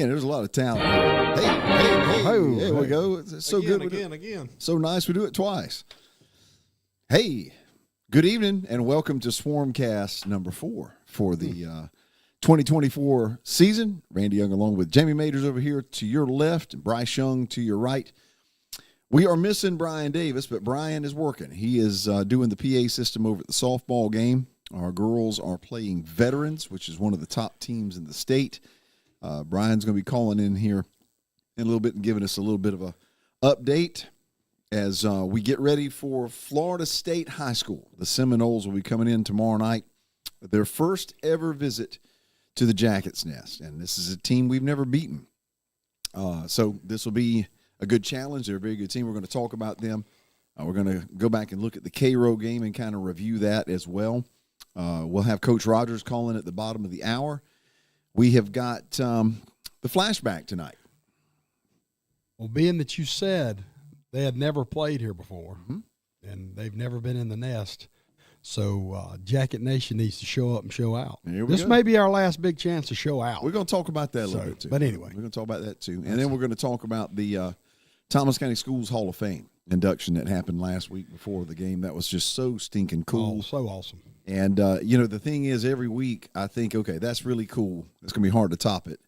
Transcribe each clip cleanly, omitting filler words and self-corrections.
Yeah, there's a lot of talent. Hey, there we go. It's so good. Again. So nice we do it twice. Hey, good evening and welcome to Swarmcast number 4 for the 2024 season. Randy Young along with Jamie Maters over here to your left and Bryce Young to your right. We are missing Brian Davis, but Brian is working. He is doing the PA system over at the softball game. Our girls are playing Veterans, which is one of the top teams in the state. Brian's going to be calling in here in a little bit and giving us a little bit of a update as we get ready for Florida State High School. The Seminoles will be coming in tomorrow night. Their first ever visit to the Jackets Nest, and this is a team we've never beaten. So this will be a good challenge. They're a very good team. We're going to talk about them. We're going to go back and look at the Cairo game and kind of review that as well. We'll have Coach Rogers calling at the bottom of the hour. We have got the flashback tonight. Well, being that you said they had never played here before, and they've never been in the nest, so Jacket Nation needs to show up and show out. This may be our last big chance to show out. We're going to talk about that a little bit, too. But anyway. We're going to talk about that, too. And then we're going to talk about the Thomas County Schools Hall of Fame induction that happened last week before the game. That was just so stinking cool. Oh, so awesome. And, the thing is, every week I think, okay, that's really cool. It's going to be hard to top it.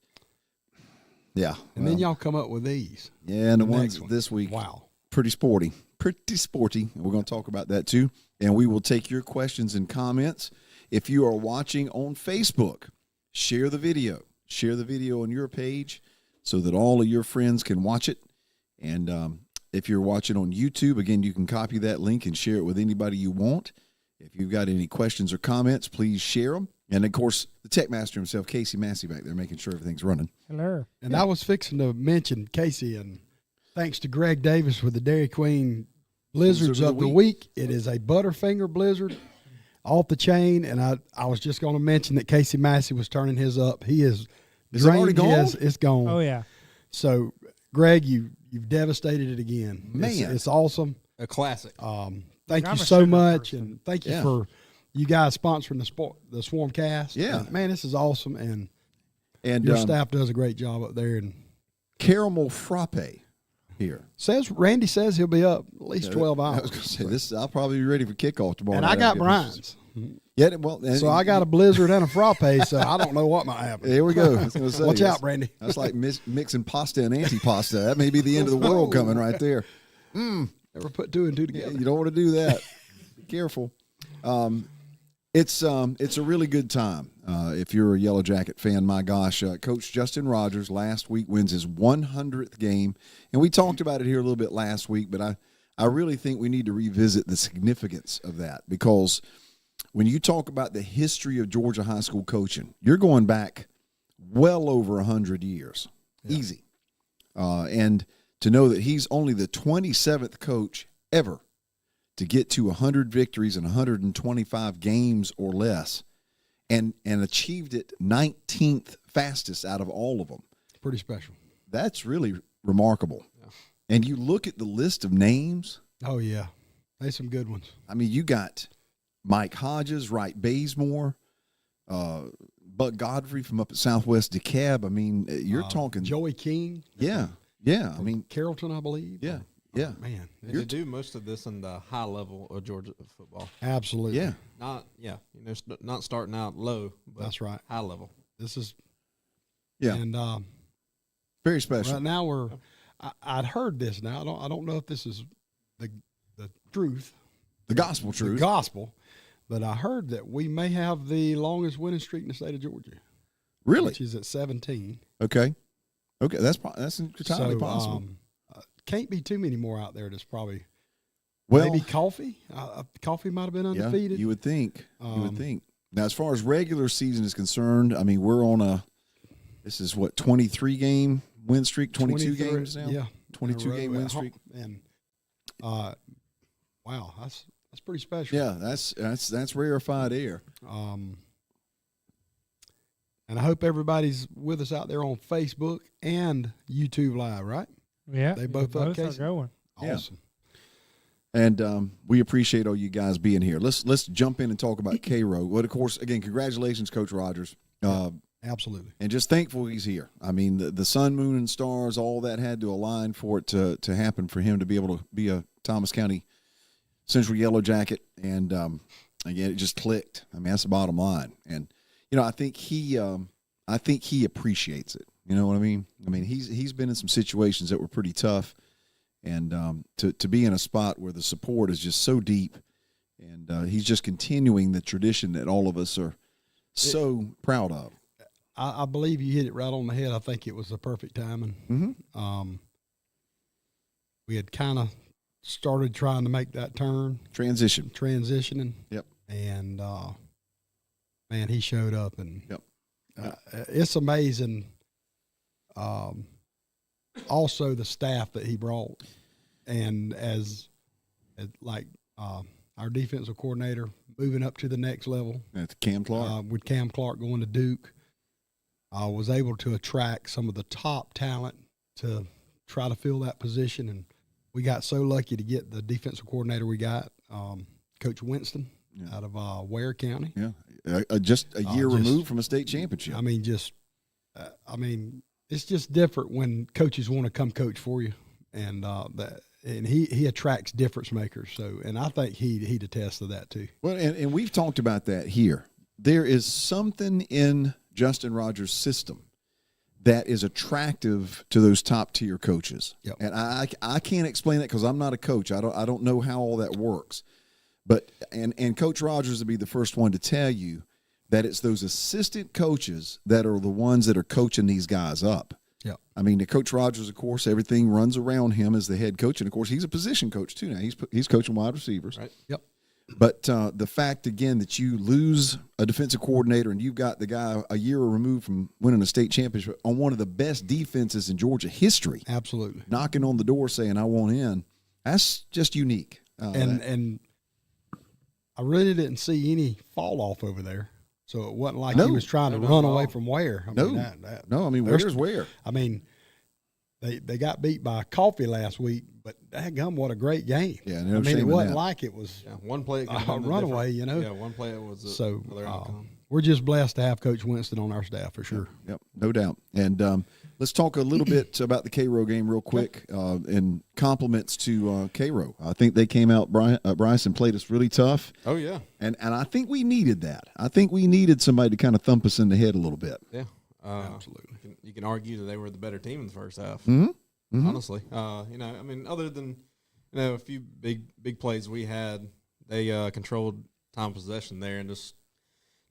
Yeah. And then y'all come up with these. Yeah, and the ones this week. Wow. Pretty sporty. Pretty sporty. And we're going to talk about that, too. And we will take your questions and comments. If you are watching on Facebook, share the video. Share the video on your page so that all of your friends can watch it. And if you're watching on YouTube, again, you can copy that link and share it with anybody you want. If you've got any questions or comments, please share them. And, of course, the tech master himself, Casey Massey, back there making sure everything's running. Hello. And I was fixing to mention Casey, and thanks to Greg Davis with the Dairy Queen Blizzards of the week. It is a Butterfinger Blizzard off the chain, and I was just going to mention that Casey Massey was turning his up. He is it already gone? It's gone. Oh, yeah. So, Greg, you've devastated it again. Man. It's awesome. A classic. Thank I'm you a so sugar much, person. and thank you for you guys sponsoring the Swarmcast. Yeah. And, man, this is awesome, and your staff does a great job up there. And caramel frappe here. Randy says he'll be up at least 12 hours. I was going to say this. I'll probably be ready for kickoff tomorrow. And night. I got Brian's. Yeah, well, So I got a blizzard and a frappe, so I don't know what might happen. Here we go. I was gonna say, Watch out, Randy. That's like mixing pasta and antipasta. That may be the end of the world coming right there. Never put 2 and 2 together. You don't want to do that. Be careful. It's a really good time. If you're a Yellow Jacket fan, my gosh, Coach Justin Rogers last week wins his 100th game, and we talked about it here a little bit last week, but I really think we need to revisit the significance of that, because when you talk about the history of Georgia high school coaching, you're going back well over 100 years, easy, and to know that he's only the 27th coach ever to get to 100 victories in 125 games or less, and achieved it 19th fastest out of all of them. Pretty special. That's really remarkable. Yeah. And you look at the list of names. Oh, yeah. There's some good ones. I mean, you got Mike Hodges, Wright Bazemore, Buck Godfrey from up at Southwest DeKalb. I mean, you're talking. Joey King. Yeah. Yeah. I mean, Carrollton, I believe. Yeah. Yeah. Oh, man. They do most of this in the high level of Georgia football. Absolutely. Yeah. Not starting out low, but that's right. High level. This is. Yeah. And very special. Right now I'd heard this now. I don't know if this is the truth. The gospel truth. The gospel. But I heard that we may have the longest winning streak in the state of Georgia. Really? Which is at 17. Okay. That's entirely possible. Can't be too many more out there. That's probably maybe Coffee. Coffee might have been undefeated. Yeah, you would think. Now, as far as regular season is concerned, I mean, we're on this is what, 23 game win streak, 22 games now. Yeah, 22 game win streak. And wow, that's pretty special. Yeah, that's rarefied air. And I hope everybody's with us out there on Facebook and YouTube Live, right? Yeah, they both are going. Awesome. Yeah. And we appreciate all you guys being here. Let's jump in and talk about Cairo. Well, of course, again, congratulations, Coach Rogers. Absolutely. And just thankful he's here. I mean, the sun, moon, and stars, all that had to align for it to happen for him to be able to be a Thomas County Central Yellow Jacket. And, again, it just clicked. I mean, that's the bottom line. And, I think he appreciates it. You know what I mean? I mean, he's been in some situations that were pretty tough. And to be in a spot where the support is just so deep, and he's just continuing the tradition that all of us are so proud of. I believe you hit it right on the head. I think it was the perfect timing. Mm-hmm. We had kind of started trying to make that transitioning. Yep. And man, he showed up, and yep. It's amazing. Also, the staff that he brought, and as our defensive coordinator moving up to the next level. That's Cam Clark. With Cam Clark going to Duke. I was able to attract some of the top talent to try to fill that position, and we got so lucky to get the defensive coordinator we got, Coach Winston, out of Ware County. Yeah, just a year removed from a state championship. I mean, it's just different when coaches want to come coach for you, and he attracts difference makers. So, and I think he'd attest to that too. Well, and we've talked about that here. There is something in Justin Rogers' system that is attractive to those top tier coaches. Yep. And I can't explain that because I'm not a coach. I don't know how all that works. But and Coach Rogers would be the first one to tell you that it's those assistant coaches that are the ones that are coaching these guys up. Yeah. I mean, the Coach Rogers, of course, everything runs around him as the head coach, and of course, he's a position coach too now. He's coaching wide receivers. Right. Yep. But the fact, again, that you lose a defensive coordinator and you've got the guy a year removed from winning a state championship on one of the best defenses in Georgia history. Absolutely. Knocking on the door saying, I want in. That's just unique. And I really didn't see any fall off over there. So it wasn't like he was trying to run away from Ware. Ware's Ware. I mean, they got beat by Coffee last week, but daggum, what a great game. Yeah, it wasn't like it was one play a runaway, Yeah, one play it was another outcome. We're just blessed to have Coach Winston on our staff for sure. Yep, no doubt. And let's talk a little bit about the Cairo game real quick. And compliments to Cairo. I think they came out, Bryson played us really tough. Oh, yeah. And I think we needed that. I think we needed somebody to kind of thump us in the head a little bit. Yeah. Absolutely. You can argue that they were the better team in the first half. Mm-hmm. Mm-hmm. Honestly, other than a few big plays we had, they controlled time possession there and just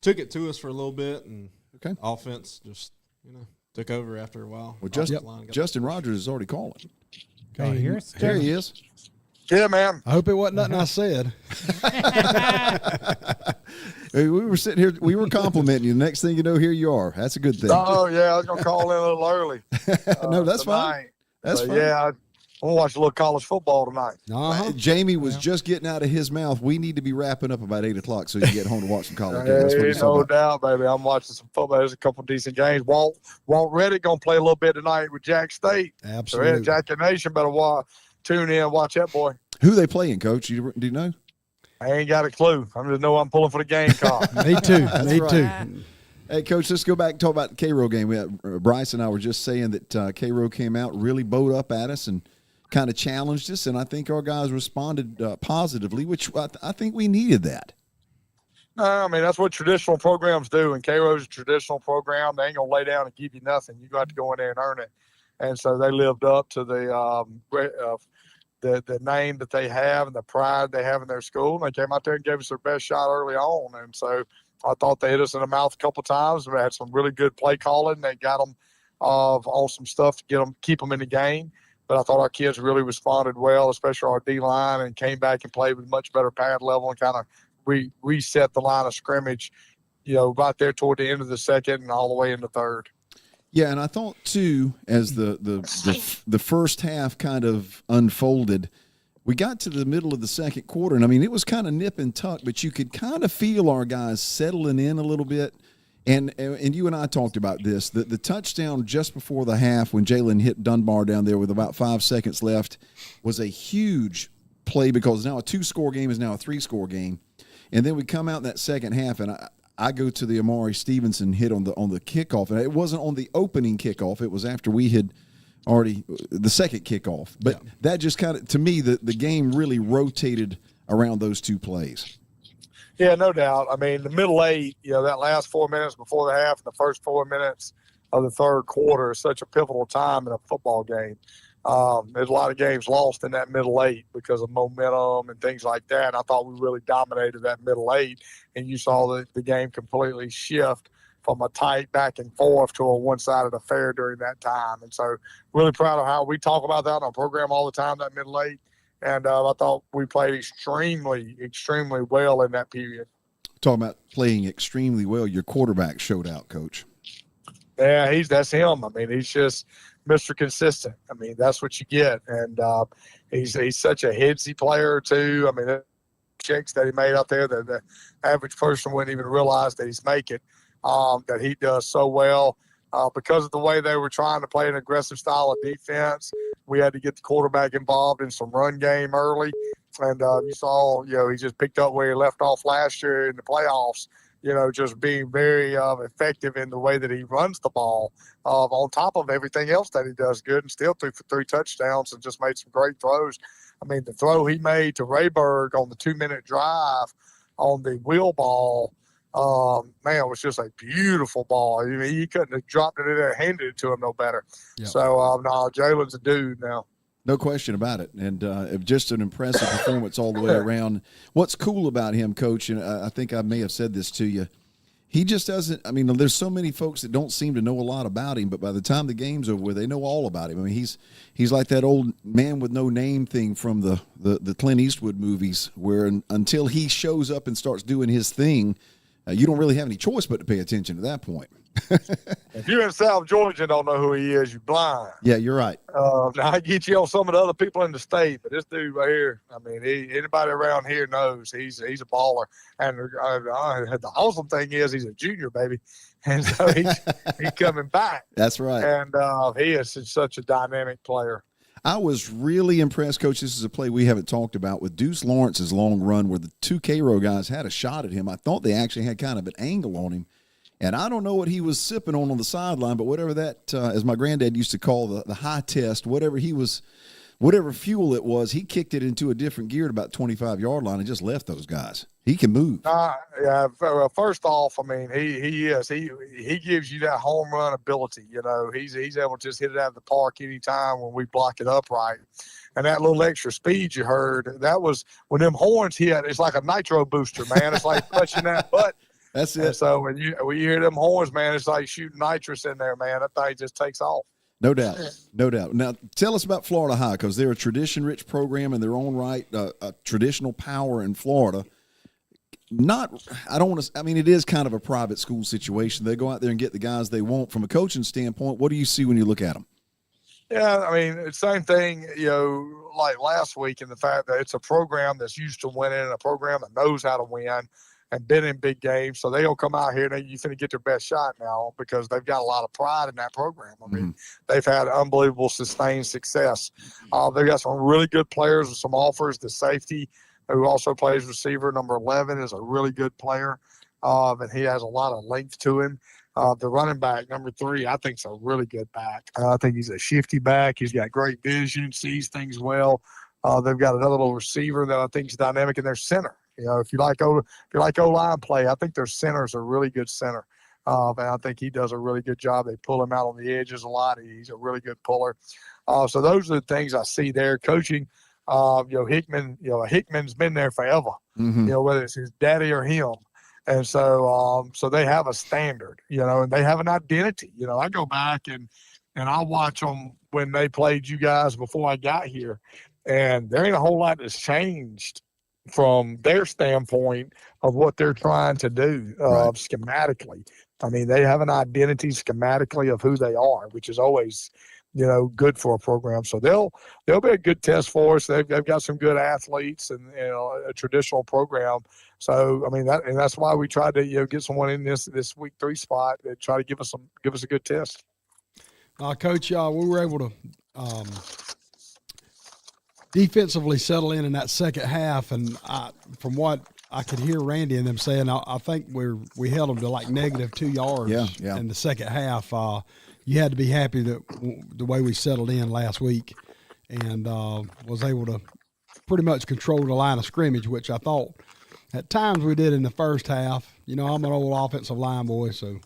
took it to us for a little bit, and offense just took over after a while. Well, Justin Rogers is already calling. Can you hear us? There he is. Yeah, man. I hope it wasn't nothing I said. We were sitting here, we were complimenting you. The next thing you know, here you are. That's a good thing. Oh, yeah, I was going to call in a little early. No, that's tonight. fine. That's fine. Yeah, I'm going to watch a little college football tonight. Jamie was just getting out of his mouth. We need to be wrapping up about 8 o'clock so you can get home to watch some college games. That's what he's no talking about. doubt, baby. I'm watching some football. There's a couple of decent games. Walt Reddick going to play a little bit tonight with Jack State. Absolutely. So, Jack Nation better tune in and watch that boy. Who they playing, Coach? Do you know? I ain't got a clue. I just know I'm pulling for the Gamecock. Me too. Me too. Hey, Coach, let's go back and talk about the Cairo game. Bryce and I were just saying that Cairo came out, really bowed up at us and kind of challenged us, and I think our guys responded positively, which I think we needed that. I mean, that's what traditional programs do, and Cairo's a traditional program. They ain't going to lay down and give you nothing. You got to go in there and earn it. And so they lived up to the name that they have and the pride they have in their school. And they came out there and gave us their best shot early on. And so I thought they hit us in the mouth a couple of times. We had some really good play calling. They got them on some stuff to keep them in the game. But I thought our kids really responded well, especially our D-line, and came back and played with much better pad level and kind of reset the line of scrimmage, right there toward the end of the second and all the way into third. Yeah, and I thought too, as the first half kind of unfolded, we got to the middle of the second quarter, and I mean it was kind of nip and tuck, but you could kind of feel our guys settling in a little bit. And you and I talked about this. The touchdown just before the half when Jalen hit Dunbar down there with about 5 seconds left was a huge play because now a 2-score game is now a 3-score game. And then we come out in that second half, and I go to the Amari Stevenson hit on the kickoff, and it wasn't on the opening kickoff. It was after we had already the second kickoff. But that just kind of, to me, the game really rotated around those two plays. Yeah, no doubt. I mean, the middle eight, that last 4 minutes before the half and the first 4 minutes of the third quarter is such a pivotal time in a football game. There's a lot of games lost in that middle eight because of momentum and things like that. I thought we really dominated that middle eight, and you saw the game completely shift from a tight back and forth to a one-sided affair during that time. And so really proud of how we talk about that on our program all the time, that middle eight. And I thought we played extremely, extremely well in that period. Talking about playing extremely well, your quarterback showed out, Coach. Yeah, that's him. I mean, he's just Mr. Consistent. I mean, that's what you get. And he's such a headsy player, too. I mean, the checks that he made out there, the average person wouldn't even realize that he's making, that he does so well. Because of the way they were trying to play an aggressive style of defense, we had to get the quarterback involved in some run game early. And you saw, he just picked up where he left off last year in the playoffs, just being very effective in the way that he runs the ball on top of everything else that he does good, and still threw for 3 touchdowns and just made some great throws. I mean, the throw he made to Rayberg on the 2-minute drive on the wheel ball, man, it was just a beautiful ball. I mean, he couldn't have dropped it in there and handed it to him no better. Yep. So, no, Jalen's a dude now. No question about it. And just an impressive performance all the way around. What's cool about him, Coach, and I think I may have said this to you, he just doesn't – I mean, there's so many folks that don't seem to know a lot about him, but by the time the game's over with, they know all about him. I mean, he's like that old man with no name thing from the Clint Eastwood movies, where until he shows up and starts doing his thing, you don't really have any choice but to pay attention at that point. If you're in South Georgia and don't know who he is, you're blind. Yeah, you're right. Now, I get you on some of the other people in the state, but this dude right here, I mean, anybody around here knows he's a baller. And the awesome thing is he's a junior, baby. And so he's coming back. That's right. And he is such a dynamic player. I was really impressed, Coach. This is a play we haven't talked about with Deuce Lawrence's long run where the 2 Cairo guys had a shot at him. I thought they actually had kind of an angle on him. And I don't know what he was sipping on the sideline, but whatever that, as my granddad used to call the high test, whatever fuel it was, he kicked it into a different gear at about 25-yard line and just left those guys. He can move. Yeah. Well, first off, I mean, he gives you that home run ability. He's able to just hit it out of the park anytime when we block it up right. And that little extra speed you heard, that was when them horns hit. It's like a nitro booster, man. It's like touching that button. That's it. And so when you hear them horns, man, it's like shooting nitrous in there, man. That thing just takes off. No doubt. No doubt. Now, tell us about Florida High, because they're a tradition-rich program in their own right, a traditional power in Florida. It is kind of a private school situation. They go out there and get the guys they want. From a coaching standpoint, what do you see when you look at them? Yeah, I mean, it's the same thing, like last week, in the fact that it's a program that's used to winning, a program that knows how to win and been in big games. So they'll come out here and you're going to get their best shot now because they've got a lot of pride in that program. I mean, they've had unbelievable sustained success. They've got some really good players with some offers. The safety, who also plays receiver, number 11, is a really good player, and he has a lot of length to him. The running back, number 3, I think is a really good back. I think he's a shifty back. He's got great vision, sees things well. They've got another little receiver that I think is dynamic in their center. If you like O-line play, I think their center's a really good center. And I think he does a really good job. They pull him out on the edges a lot. He's a really good puller. So those are the things I see there. Coaching, Hickman's been there forever. Whether it's his daddy or him. And so they have a standard, and they have an identity. I go back and I watch them when they played you guys before I got here, and there ain't a whole lot that's changed from their standpoint of what they're trying to do schematically. I mean, they have an identity schematically of who they are, which is always, good for a program. So they'll be a good test for us. They've got some good athletes and a traditional program. So I mean that's why we tried to get someone in this week 3 spot and try to give us a good test. Coach, we were able to defensively settle in that second half, and from what I could hear Randy and them saying, I think we held them to like -2 yards in the second half. You had to be happy that the way we settled in last week and was able to pretty much control the line of scrimmage, which I thought at times we did in the first half. You know, I'm an old offensive line boy, so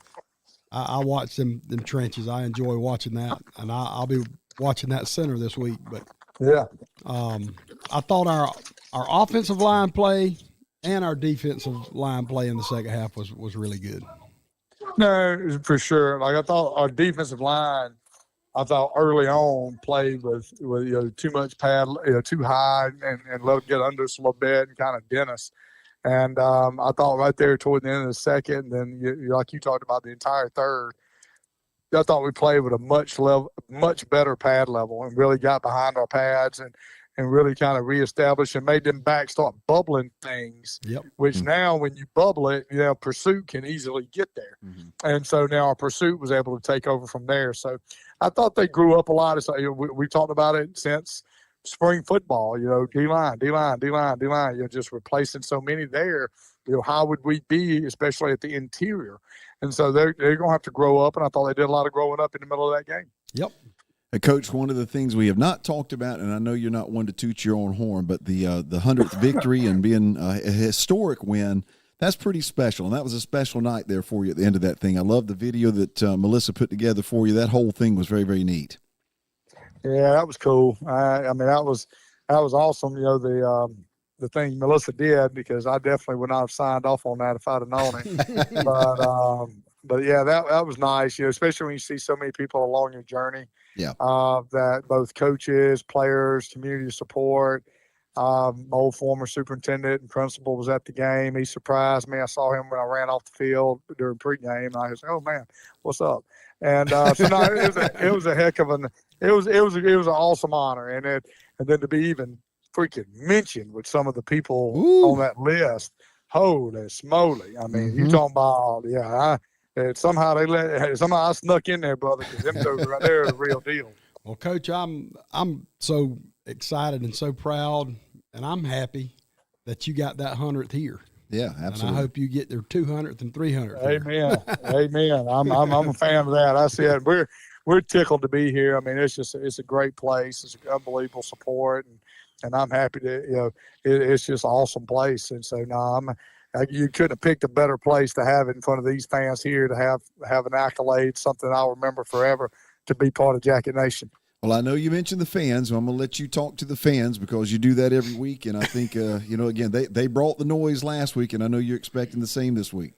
I watch them trenches. I enjoy watching that, and I'll be watching that center this week. But I thought our offensive line play and our defensive line play in the second half was really good. No, for sure. Like I thought our defensive line, I thought early on played with too much pad, too high, and let them get under us a little bit and kind of dent us. And I thought right there toward the end of the second, and then like you talked about the entire third, I thought we played with a much better pad level and really got behind our pads and really kind of reestablished and made them back start bubbling things, which now when you bubble it, pursuit can easily get there. And so now our pursuit was able to take over from there. So I thought they grew up a lot. So, we talked about it since spring football, D-line, just replacing so many there. How would we be, especially at the interior? And so they're going to have to grow up, and I thought they did a lot of growing up in the middle of that game. Yep. Hey, Coach, one of the things we have not talked about, and I know you're not one to toot your own horn, but the 100th victory and being a historic win, that's pretty special. And that was a special night there for you at the end of that thing. I love the video that Melissa put together for you. That whole thing was very, very neat. Yeah, that was cool. I mean, that was awesome. The thing Melissa did, because I definitely would not have signed off on that if I'd have known it. But yeah, that was nice. Especially when you see so many people along your journey. Yeah. That both coaches, players, community support. My old former superintendent and principal was at the game. He surprised me. I saw him when I ran off the field during pregame. And I was like, "Oh man, what's up?" And so no, it was a heck of it was an awesome honor, and then to be even freaking mentioned with some of the people on that list. Holy smoly! I mean, you talking about somehow I snuck in there, brother, because them two right there are the real deal. Well, Coach, I'm so excited and so proud, and I'm happy that you got that 100th here. Yeah, absolutely. And I hope you get their 200th and 300th. Amen. Amen. I'm a fan of that. I see it. We're tickled to be here. I mean, it's a great place. It's an unbelievable support, and I'm happy to it's just an awesome place. And so you couldn't have picked a better place to have it in front of these fans here, to have an accolade, something I'll remember forever, to be part of Jacket Nation. Well, I know you mentioned the fans. So I'm going to let you talk to the fans because you do that every week. And I think, again, they brought the noise last week, and I know you're expecting the same this week.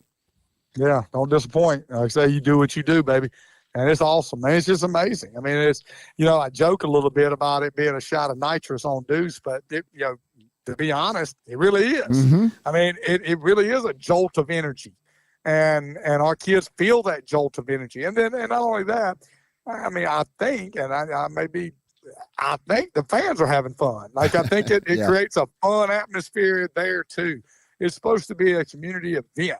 Yeah, don't disappoint. Like I say, you do what you do, baby. And it's awesome, man. It's just amazing. I mean, it's, I joke a little bit about it being a shot of nitrous on Deuce, but, to be honest, it really is. Mm-hmm. I mean, it really is a jolt of energy. And our kids feel that jolt of energy. And not only that, I mean, I think the fans are having fun. Like, I think it creates a fun atmosphere there, too. It's supposed to be a community event.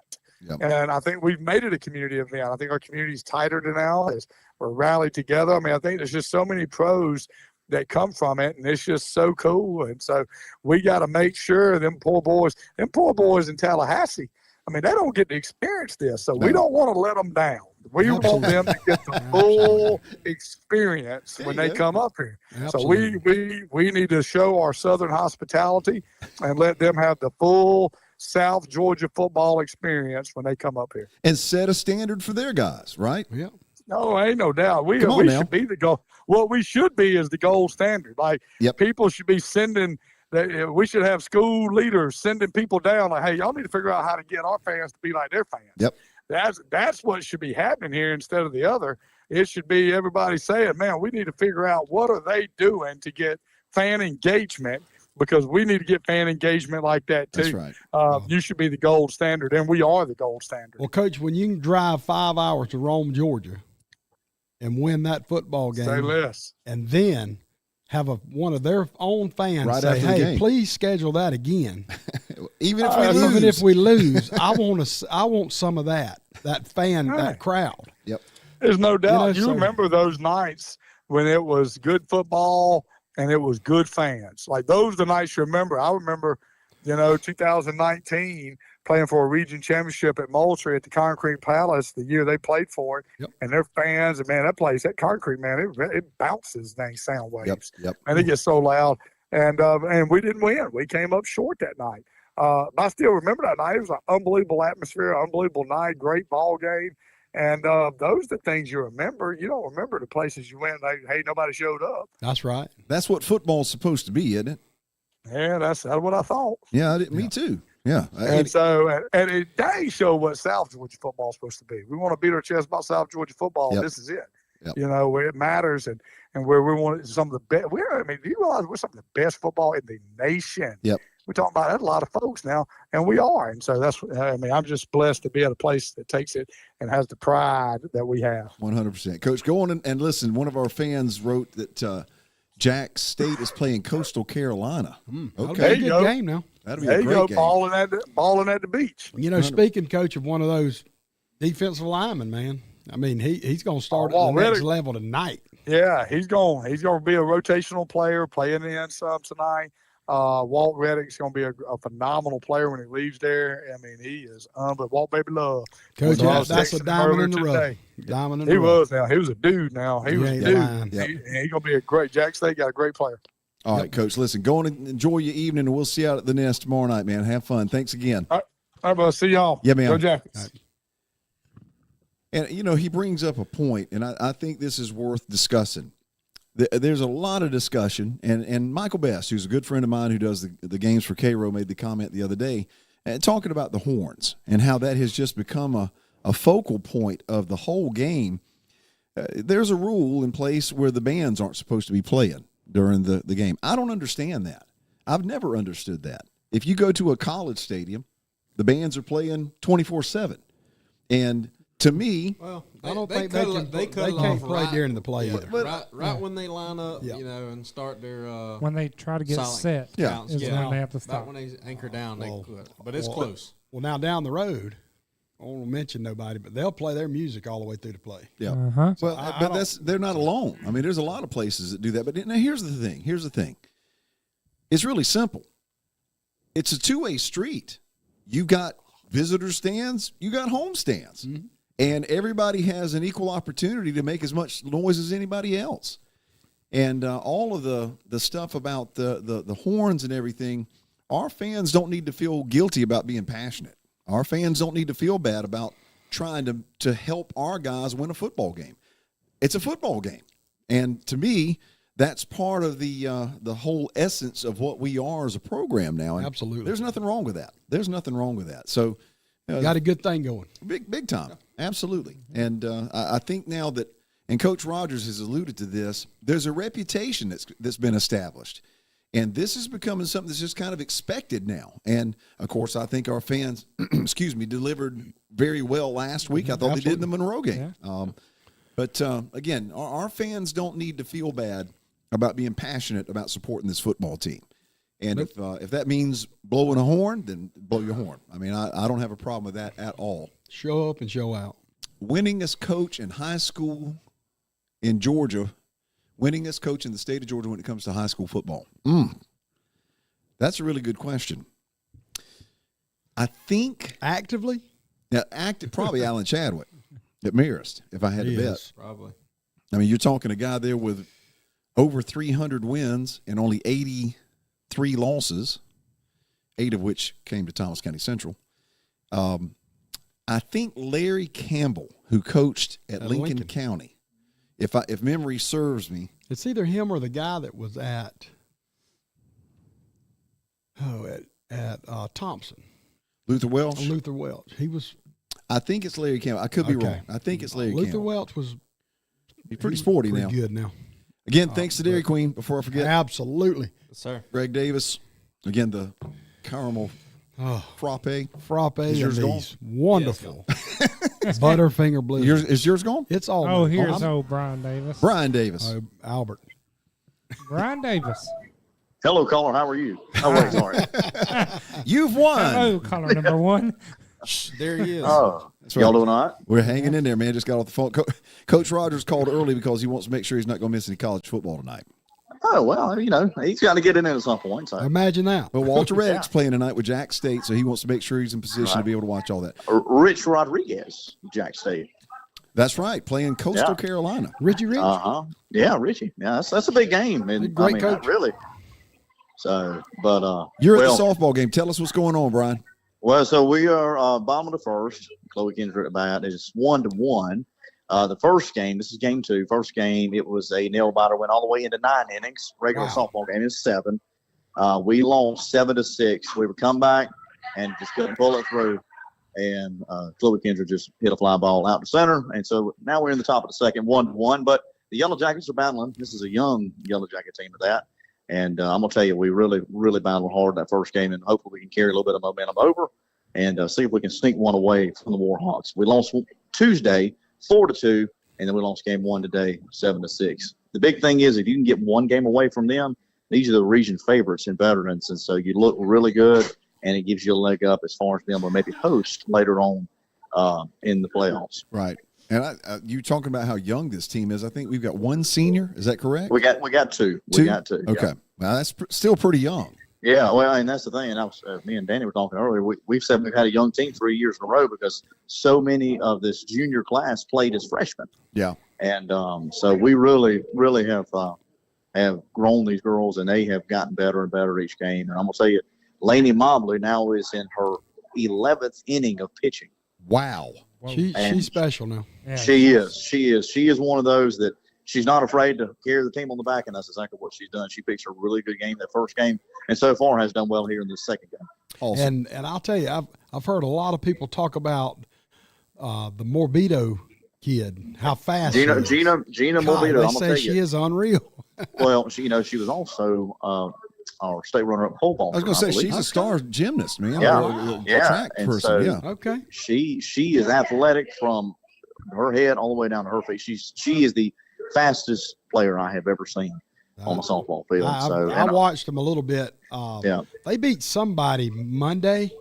Yep. And I think we've made it a community event. I think our community's tighter now as we're rallied together. I mean, I think there's just so many pros that come from it, and it's just so cool. And so we got to make sure them poor boys in Tallahassee, I mean, they don't get to experience this. So we don't want to let them down. We want them to get the full experience when they come up here. Absolutely. So we need to show our Southern hospitality and let them have the full South Georgia football experience when they come up here. And set a standard for their guys, right? Yeah. No, ain't no doubt. We should be the goal. What we should be is the gold standard. Like, people should be we should have school leaders sending people down like, hey, y'all need to figure out how to get our fans to be like their fans. Yep. That's what should be happening here instead of the other. It should be everybody saying, man, we need to figure out what are they doing to get fan engagement, because we need to get fan engagement like that too. That's right. You should be the gold standard, and we are the gold standard. Well, Coach, when you can drive 5 hours to Rome, Georgia, and win that football game, say less, and then have one of their own fans say, "Hey, please schedule that again." Even if we lose, I want some of that fan, that crowd. Yep. There's no doubt. You remember those nights when it was good football and it was good fans. Like, those are the nights you remember. I remember, 2019, playing for a region championship at Moultrie at the Concrete Palace the year they played for it. Yep. And their fans, and man, that Concrete, man, it bounces dang sound waves. Yep. And it gets so loud. And we didn't win. We came up short that night. But I still remember that night. It was an unbelievable atmosphere, unbelievable night, great ball game. And those are the things you remember. You don't remember the places you went. Hey, nobody showed up. That's right. That's what football's supposed to be, isn't it? Yeah, that's what I thought. Yeah, me too. Yeah. And so, and it dang show what South Georgia football is supposed to be. We want to beat our chest about South Georgia football. Yep. This is it. Yep. Where it matters and where we want some of the best. Do you realize we're some of the best football in the nation? Yep. We're talking about that a lot of folks now, and we are. And so I'm just blessed to be at a place that takes it and has the pride that we have. 100%. Coach, go on and listen. One of our fans wrote that Jack State is playing Coastal Carolina. Okay, good game now. That'll be There a you great go, game. balling at the beach. Speaking, Coach, of one of those defensive linemen, man. I mean, he's going to start at the next level tonight. Yeah, he's going to be a rotational player, playing in some tonight. Walt Reddick's going to be a phenomenal player when he leaves there. I mean, he is but Walt Baby Love. Coach, that's a diamond in the rough. Diamond in the rough. He was now. He was a dude now. He was a dude. Yep. He's going to be a great – Jack State got a great player. All right, Coach, listen, go on and enjoy your evening, and we'll see you out at the Nest tomorrow night, man. Have fun. Thanks again. All right, bro. See y'all. Yeah, man. Go Jackets. And, he brings up a point, and I think this is worth discussing. There's a lot of discussion, and Michael Best, who's a good friend of mine who does the games for Cairo, made the comment the other day, talking about the horns and how that has just become a focal point of the whole game. There's a rule in place where the bands aren't supposed to be playing during the game. I don't understand that. I've never understood that. If you go to a college stadium, the bands are playing 24/7. And to me, well, I don't think they can't play during the play either. Right when they line up, and start their when they try to get set, is when they have to stop. When they anchor down, they quit. But it's close. Well, now down the road, I won't mention nobody, but they'll play their music all the way through the play. Yeah. Uh-huh. Well, but they're not alone. I mean, there's a lot of places that do that. But now here's the thing. It's really simple. It's a two-way street. You got visitor stands, you got home stands. Mm-hmm. And everybody has an equal opportunity to make as much noise as anybody else. And all of the stuff about the horns and everything, our fans don't need to feel guilty about being passionate. Our fans don't need to feel bad about trying to help our guys win a football game. It's a football game. And to me, that's part of the whole essence of what we are as a program now. And absolutely. There's nothing wrong with that. So got a good thing going. Big time. Absolutely. And I think now that, and Coach Rogers has alluded to this, there's a reputation that's been established. And this is becoming something that's just kind of expected now. And, of course, I think our fans, delivered very well last week. I thought they did in the Monroe game. Yeah. But again, our fans don't need to feel bad about being passionate about supporting this football team. And if that means blowing a horn, then blow your horn. I mean, I don't have a problem with that at all. Show up and show out. Winningest coach in high school in Georgia, winningest coach in the state of Georgia when it comes to high school football. That's a really good question. I think actively? Yeah, probably Alan Chadwick at Marist, if I had to bet. Probably. I mean, you're talking a guy there with over 300 wins and only 83 losses, 8 of which came to Thomas County Central. I think Larry Campbell, who coached at Lincoln County, if memory serves me. It's either him or the guy that was at Thompson. Luther Welch? Luther Welch. He was. I think it's Larry Campbell. I could be wrong. I think it's Larry Campbell. Luther Welch was. He's pretty sporty now. Good now. Again, thanks to Dairy Queen, before I forget. Absolutely. Yes, sir. Greg Davis. Again, the caramel frappe. Is yours gone? Wonderful. Butterfinger Blizzard. Is yours gone? It's all. Oh, here's Brian Davis. Brian Davis. Albert. Brian Davis. Hello, caller. How are you? Oh, wait, sorry. You've won. Hello, caller number one. There he is. Oh, y'all doing all right? We're hanging in there, man. Just got off the phone. Coach Rogers called early because he wants to make sure he's not going to miss any college football tonight. Oh, well, he's got to get in at some point. So. Imagine that. But Walter Reddick's playing tonight with Jack State, so he wants to make sure he's in position to be able to watch all that. Rich Rodriguez, Jack State. That's right, playing Coastal Carolina. Richie Rich? Yeah, Richie. Yeah, that's a big game. And great coach. Really. So, but you're at the softball game. Tell us what's going on, Brian. Well, so we are bottom of the first. Chloe Kendrick at bat. It's 1-1. The first game, this is game 2. First game, it was a nail biter, went all the way into 9 innings. Regular softball game is 7. We lost 7-6. We would come back and just couldn't pull it through. And Chloe Kendrick just hit a fly ball out to center. And so now we're in the top of the second, 1-1. But the Yellow Jackets are battling. This is a young Yellow Jacket team at that. And I'm going to tell you, we really, really battled hard that first game, and hopefully we can carry a little bit of momentum over and see if we can sneak one away from the Warhawks. We lost Tuesday 4-2, and then we lost game 1 today 7-6. The big thing is if you can get one game away from them, these are the region favorites in veterans, and so you look really good, and it gives you a leg up as far as being able to maybe host later on in the playoffs. Right. And you talking about how young this team is. I think we've got 1 senior. Is that correct? We got 2. We got 2. Okay. Yeah. Well, that's still pretty young. Yeah, well, and that's the thing. And me and Danny were talking earlier. We've said we've had a young team 3 years in a row because so many of this junior class played as freshmen. Yeah. And so we really, really have grown these girls, and they have gotten better and better each game. And I'm gonna tell you, Lainey Mobley now is in her 11th inning of pitching. Wow. She's special now. Yeah. She is one of those that she's not afraid to carry the team on the back, and that's exactly what she's done. She pitched a really good game that first game, and so far has done well here in the second game. Awesome. And I'll tell you, I've heard a lot of people talk about the Morbido kid, how fast Gina Morbido. They I'm say gonna tell she you. is unreal. Well, she was also our state runner-up pole vaulter. I was going to say she's a star gymnast, man. Track and person. so yeah. Okay. She is athletic from her head all the way down to her feet. She is the fastest player I have ever seen on the softball field. I watched them a little bit. They beat somebody Monday.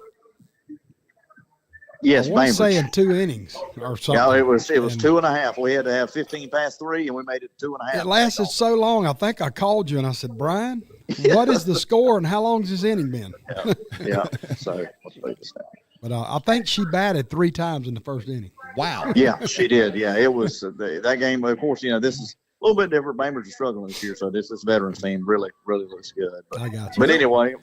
Yes, I want to say in 2 innings or something. Yeah, it was 2.5. We had to have 15 past 3, and we made it 2.5. It lasted so long. I think I called you and I said, Brian, what is the score and how long has this inning been? Yeah. So but I think she batted 3 times in the first inning. Wow. Yeah, she did. Yeah, it was that game. Of course, this is a little bit different. Bamers are struggling this year, so this veterans team really, really looks good. But, I got you. But anyway.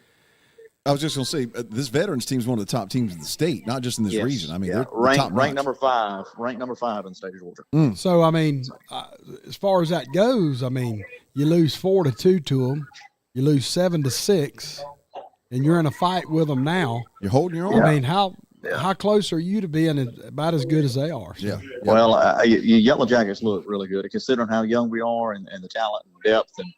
I was just going to say, this veterans team is one of the top teams in the state, not just in this region. I mean, they're ranked number 5 in the state of Georgia. So, I mean, as far as that goes, I mean, you lose 4-2 to them, you lose 7-6, and you're in a fight with them now. You're holding your own. I mean, how close are you to being about as good as they are? So. Yeah. Well, Yellow Jackets look really good, considering how young we are and the talent and depth. And,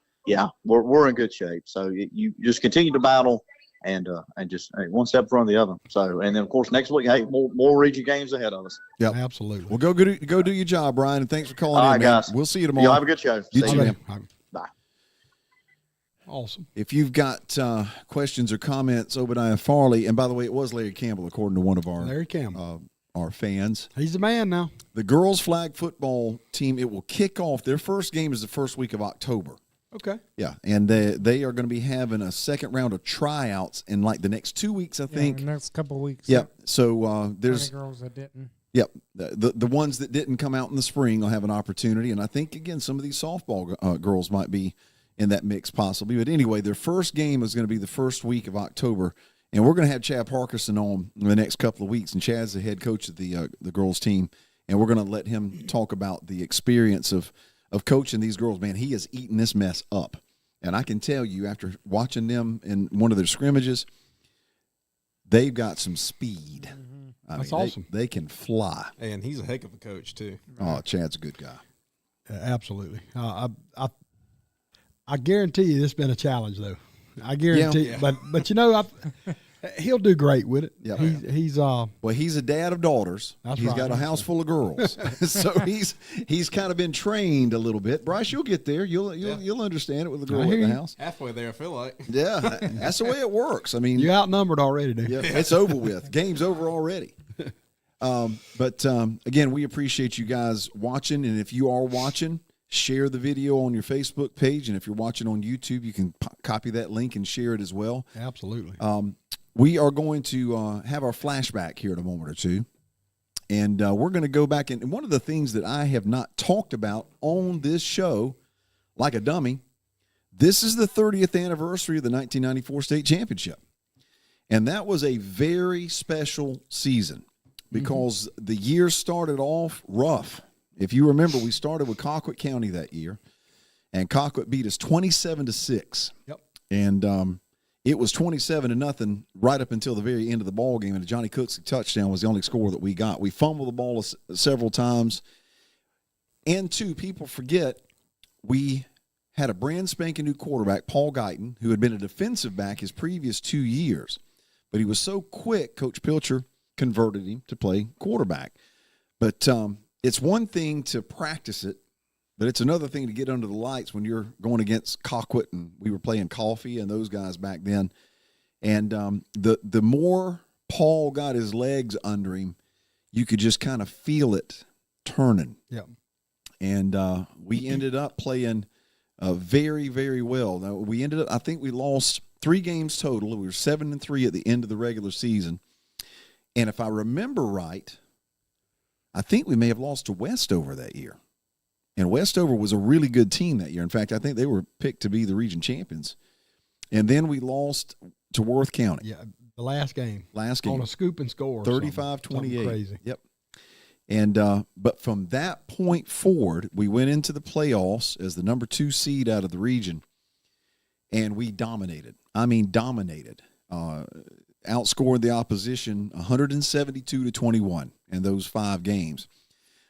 we're in good shape. So you just continue to battle. And just one step in front of the other. So, and then of course next week, more region games ahead of us. Yeah, absolutely. Well, go do your job, Brian, and thanks for calling in, man. Guys. We'll see you tomorrow. Y'all have a good show. You too, man. Bye. Awesome. If you've got questions or comments, Obadiah Farley, and by the way, it was Larry Campbell, according to one of our fans. He's the man now. The girls' flag football team, it will kick off. Their first game is the first week of October. Okay. Yeah, and they are going to be having a second round of tryouts in like the next 2 weeks, I think. The next couple of weeks. Yep. So there's girls that didn't. Yep. The ones that didn't come out in the spring will have an opportunity, and I think again some of these softball girls might be in that mix possibly. But anyway, their first game is going to be the first week of October, and we're going to have Chad Parkinson on in the next couple of weeks. And Chad's the head coach of the girls team, and we're going to let him talk about the experience of coaching these girls. Man, he has eaten this mess up. And I can tell you, after watching them in one of their scrimmages, they've got some speed. Mm-hmm. That's awesome. They can fly. And he's a heck of a coach, too. Oh, Chad's a good guy. Absolutely. I guarantee you this has been a challenge, though. I guarantee you. But he'll do great with it. Yeah. He's a dad of daughters. He's got a house full of girls. So he's kind of been trained a little bit. Bryce, you'll get there. You'll understand it with the girl in the house. Halfway there, I feel like. Yeah, that's the way it works. I mean, you're outnumbered already, dude. Yeah, it's over with. Game's over already. But again, we appreciate you guys watching, and if you are watching, share the video on your Facebook page. And if you're watching on YouTube, you can copy that link and share it as well. Absolutely. We are going to have our flashback here in a moment or two. And we're going to go back. And one of the things that I have not talked about on this show, like a dummy, this is the 30th anniversary of the 1994 state championship. And that was a very special season because the year started off rough. If you remember, we started with Colquitt County that year, and Colquitt beat us 27-6. Yep. And it was 27-0 right up until the very end of the ball game, and a Johnny Cooksey touchdown was the only score that we got. We fumbled the ball several times. And, two, people forget we had a brand spanking new quarterback, Paul Guyton, who had been a defensive back his previous 2 years. But he was so quick, Coach Pilcher converted him to play quarterback. But it's one thing to practice it, but it's another thing to get under the lights when you're going against Colquitt, and we were playing Coffee and those guys back then. And the more Paul got his legs under him, you could just kind of feel it turning. Yeah. And we ended up playing very, very well. Now, we ended up, I think we lost 3 games total. We were 7-3 at the end of the regular season. And if I remember right, I think we may have lost to Westover that year. And Westover was a really good team that year. In fact, I think they were picked to be the region champions. And then we lost to Worth County. Yeah, the last game. On a scoop and score. 35-28. Crazy. Yep. And but from that point forward, we went into the playoffs as the number 2 seed out of the region, and we dominated. I mean, dominated. Outscored the opposition 172-21 in those 5 games.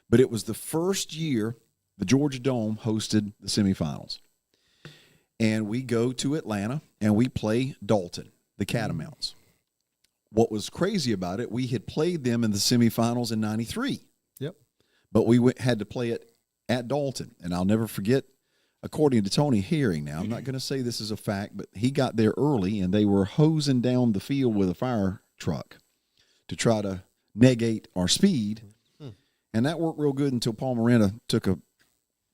But it was the first year the Georgia Dome hosted the semifinals. And we go to Atlanta, and we play Dalton, the Catamounts. What was crazy about it, we had played them in the semifinals in 93. Yep. But we had to play it at Dalton. And I'll never forget, according to Tony Herring now, I'm not going to say this is a fact, but he got there early, and they were hosing down the field with a fire truck to try to negate our speed. And that worked real good until Paul Miranda took a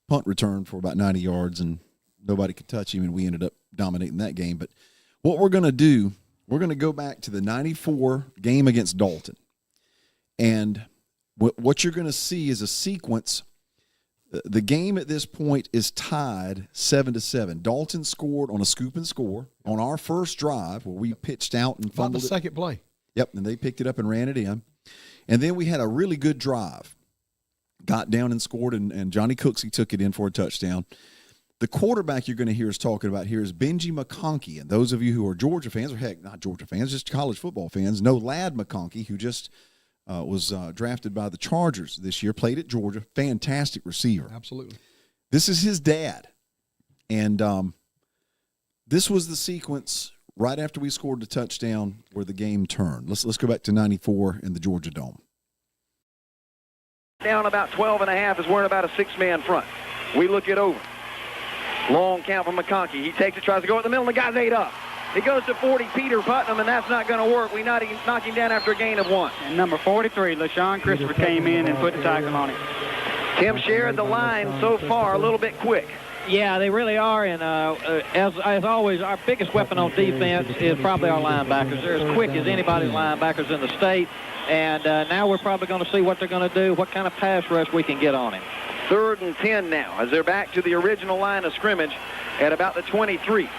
punt return for about 90 yards, and nobody could touch him, and we ended up dominating that game. But what we're going to do, we're going to go back to the 94 game against Dalton. And what you're going to see is a sequence. The game at this point is tied 7-7. Dalton scored on a scoop and score on our first drive where we pitched out and fumbled the second play. Yep, and they picked it up and ran it in. And then we had a really good drive. Got down and scored, and Johnny Cooksey took it in for a touchdown. The quarterback you're going to hear us talking about here is Benji McConkey. And those of you who are Georgia fans, or heck, not Georgia fans, just college football fans, know Ladd McConkey, who just was drafted by the Chargers this year, played at Georgia. Fantastic receiver. Absolutely. This is his dad. And this was the sequence right after we scored the touchdown where the game turned. Let's go back to 94 in the Georgia Dome. Down about 12.5 as we're in about a 6-man front. We look it over. Long count from McConkey. He takes it, tries to go at the middle, and the guy's 8 up. He goes to 40, Peter Putnam, and that's not going to work. We knock him down after a gain of 1. And number 43, LaShawn Christopher, came in and put the tackle on him. Tim shared the line so far a little bit quick. Yeah, they really are, and as always, our biggest weapon on defense is probably our linebackers. They're as quick as anybody's linebackers in the state, and now we're probably going to see what they're going to do, what kind of pass rush we can get on him. 3rd and 10 now as they're back to the original line of scrimmage at about the 23.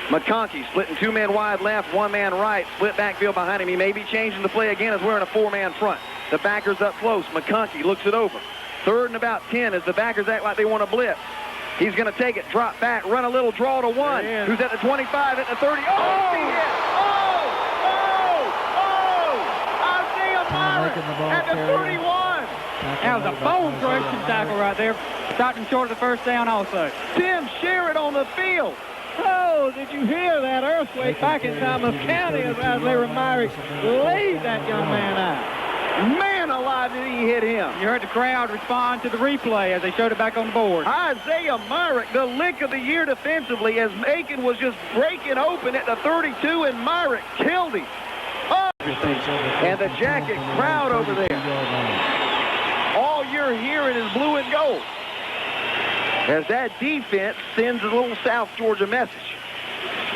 McConkey splitting 2 men wide left, 1 man right, split backfield behind him. He may be changing the play again as we're in a 4-man front. The backers up close. McConkey looks it over. 3rd and about 10 as the backers act like they want to blitz. He's going to take it, drop back, run a little draw to 1. Who's at the 25, at the 30. Oh, he hit! Isaiah Myrick at the 31. That was a bone-crushing tackle right there. Stopped him short of the first down also. Tim Sherritt on the field. Oh, did you hear that earthquake back in Thomas County as Larry Myrick laid that young man out? Man alive, did he hit him. You heard the crowd respond to the replay as they showed it back on the board. Isaiah Myrick, the lick of the year defensively, as Macon was just breaking open at the 32, and Myrick killed him. Oh, and the Jacket crowd over there. All you're hearing is blue and gold. as that defense sends a little South Georgia message.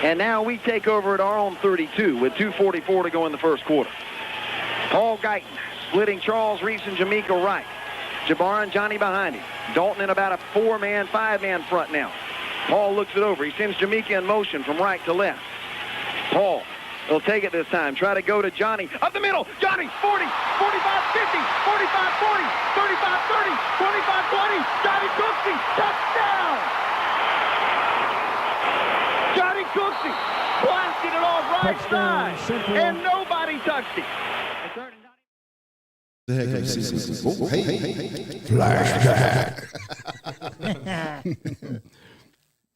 And now we take over at our own 32 with 2:44 to go in the first quarter. Paul Guyton splitting Charles Reese and Jamaica Wright. Jabbar and Johnny behind him. Dalton in about a 4-man, 5-man front now. Paul looks it over. He sends Jamaica in motion from right to left. Paul will take it this time. Try to go to Johnny. Up the middle. Johnny, 40, 45, 50, 45, 40, 35, 30, 25, 20. Johnny Cooksey, touchdown! Johnny Cooksey blasted it off right side, and nobody touched him. The heck flashback.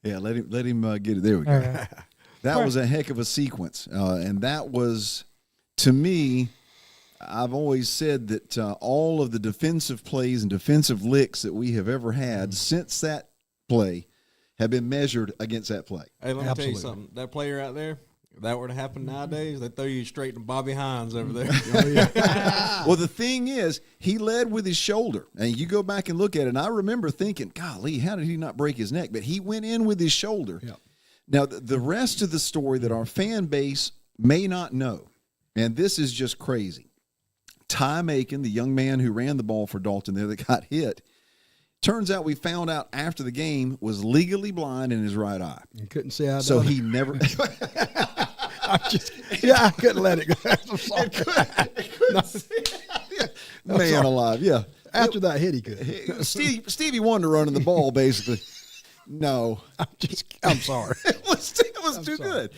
Yeah, let him get it. There we go. That was a heck of a sequence, and that was, to me, I've always said that all of the defensive plays and defensive licks that we have ever had since that play have been measured against that play. Hey, let me tell you something. That player out there, if that were to happen nowadays, they'd throw you straight to Bobby Hines over there. Well, the thing is, he led with his shoulder. And you go back and look at it, and I remember thinking, golly, how did he not break his neck? But he went in with his shoulder. Yep. Now, the rest of the story that our fan base may not know, and this is just crazy. Ty Macon, the young man who ran the ball for Dalton there that got hit, turns out we found out after the game was legally blind in his right eye. You couldn't see out. So he never. I couldn't let it go. I'm sorry. Man alive, yeah. After that hit, he could. Stevie Wonder running the ball, basically. No, I'm sorry. it was too good.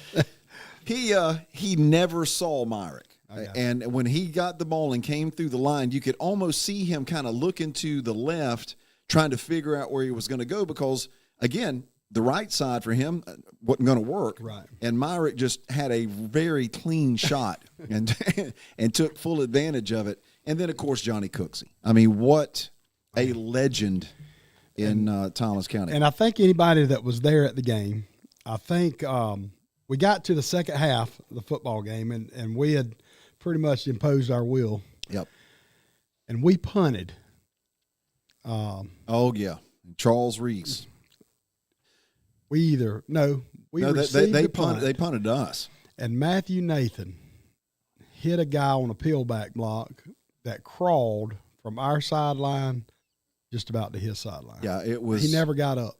He never saw Myrick. And when he got the ball and came through the line, you could almost see him kind of looking to the left, trying to figure out where he was going to go because, again, the right side for him wasn't going to work. Right. And Myrick just had a very clean shot and took full advantage of it. And then, of course, Johnny Cooksey. I mean, what a legend in Thomas County. And I think anybody that was there at the game, I think we got to the second half of the football game, and we had pretty much imposed our will. Yep. And we punted. Oh, yeah. Charles Reese. They punted us. And Matthew Nathan hit a guy on a peelback block that crawled from our sideline just about to his sideline. Yeah, it was. He never got up.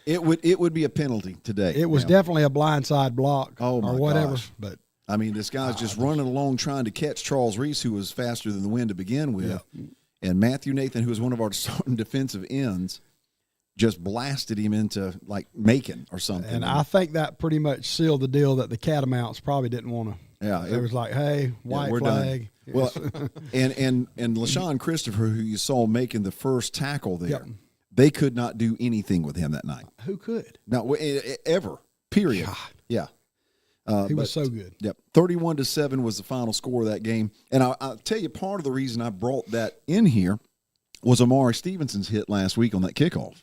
It would be a penalty today. It was definitely a blindside block or whatever. Gosh. But I mean, this guy's just running along trying to catch Charles Reese, who was faster than the wind to begin with. Yeah. And Matthew Nathan, who was one of our starting defensive ends, just blasted him into, like, Macon or something. And I think that pretty much sealed the deal that the Catamounts probably didn't want to. Yeah. It was like, hey, white flag. Done. Well, and LaShawn Christopher, who you saw making the first tackle there, they could not do anything with him that night. Who could? No, ever, period. God. Yeah. He was so good. Yep. 31-7 was the final score of that game. And I'll tell you, part of the reason I brought that in here was Amari Stevenson's hit last week on that kickoff.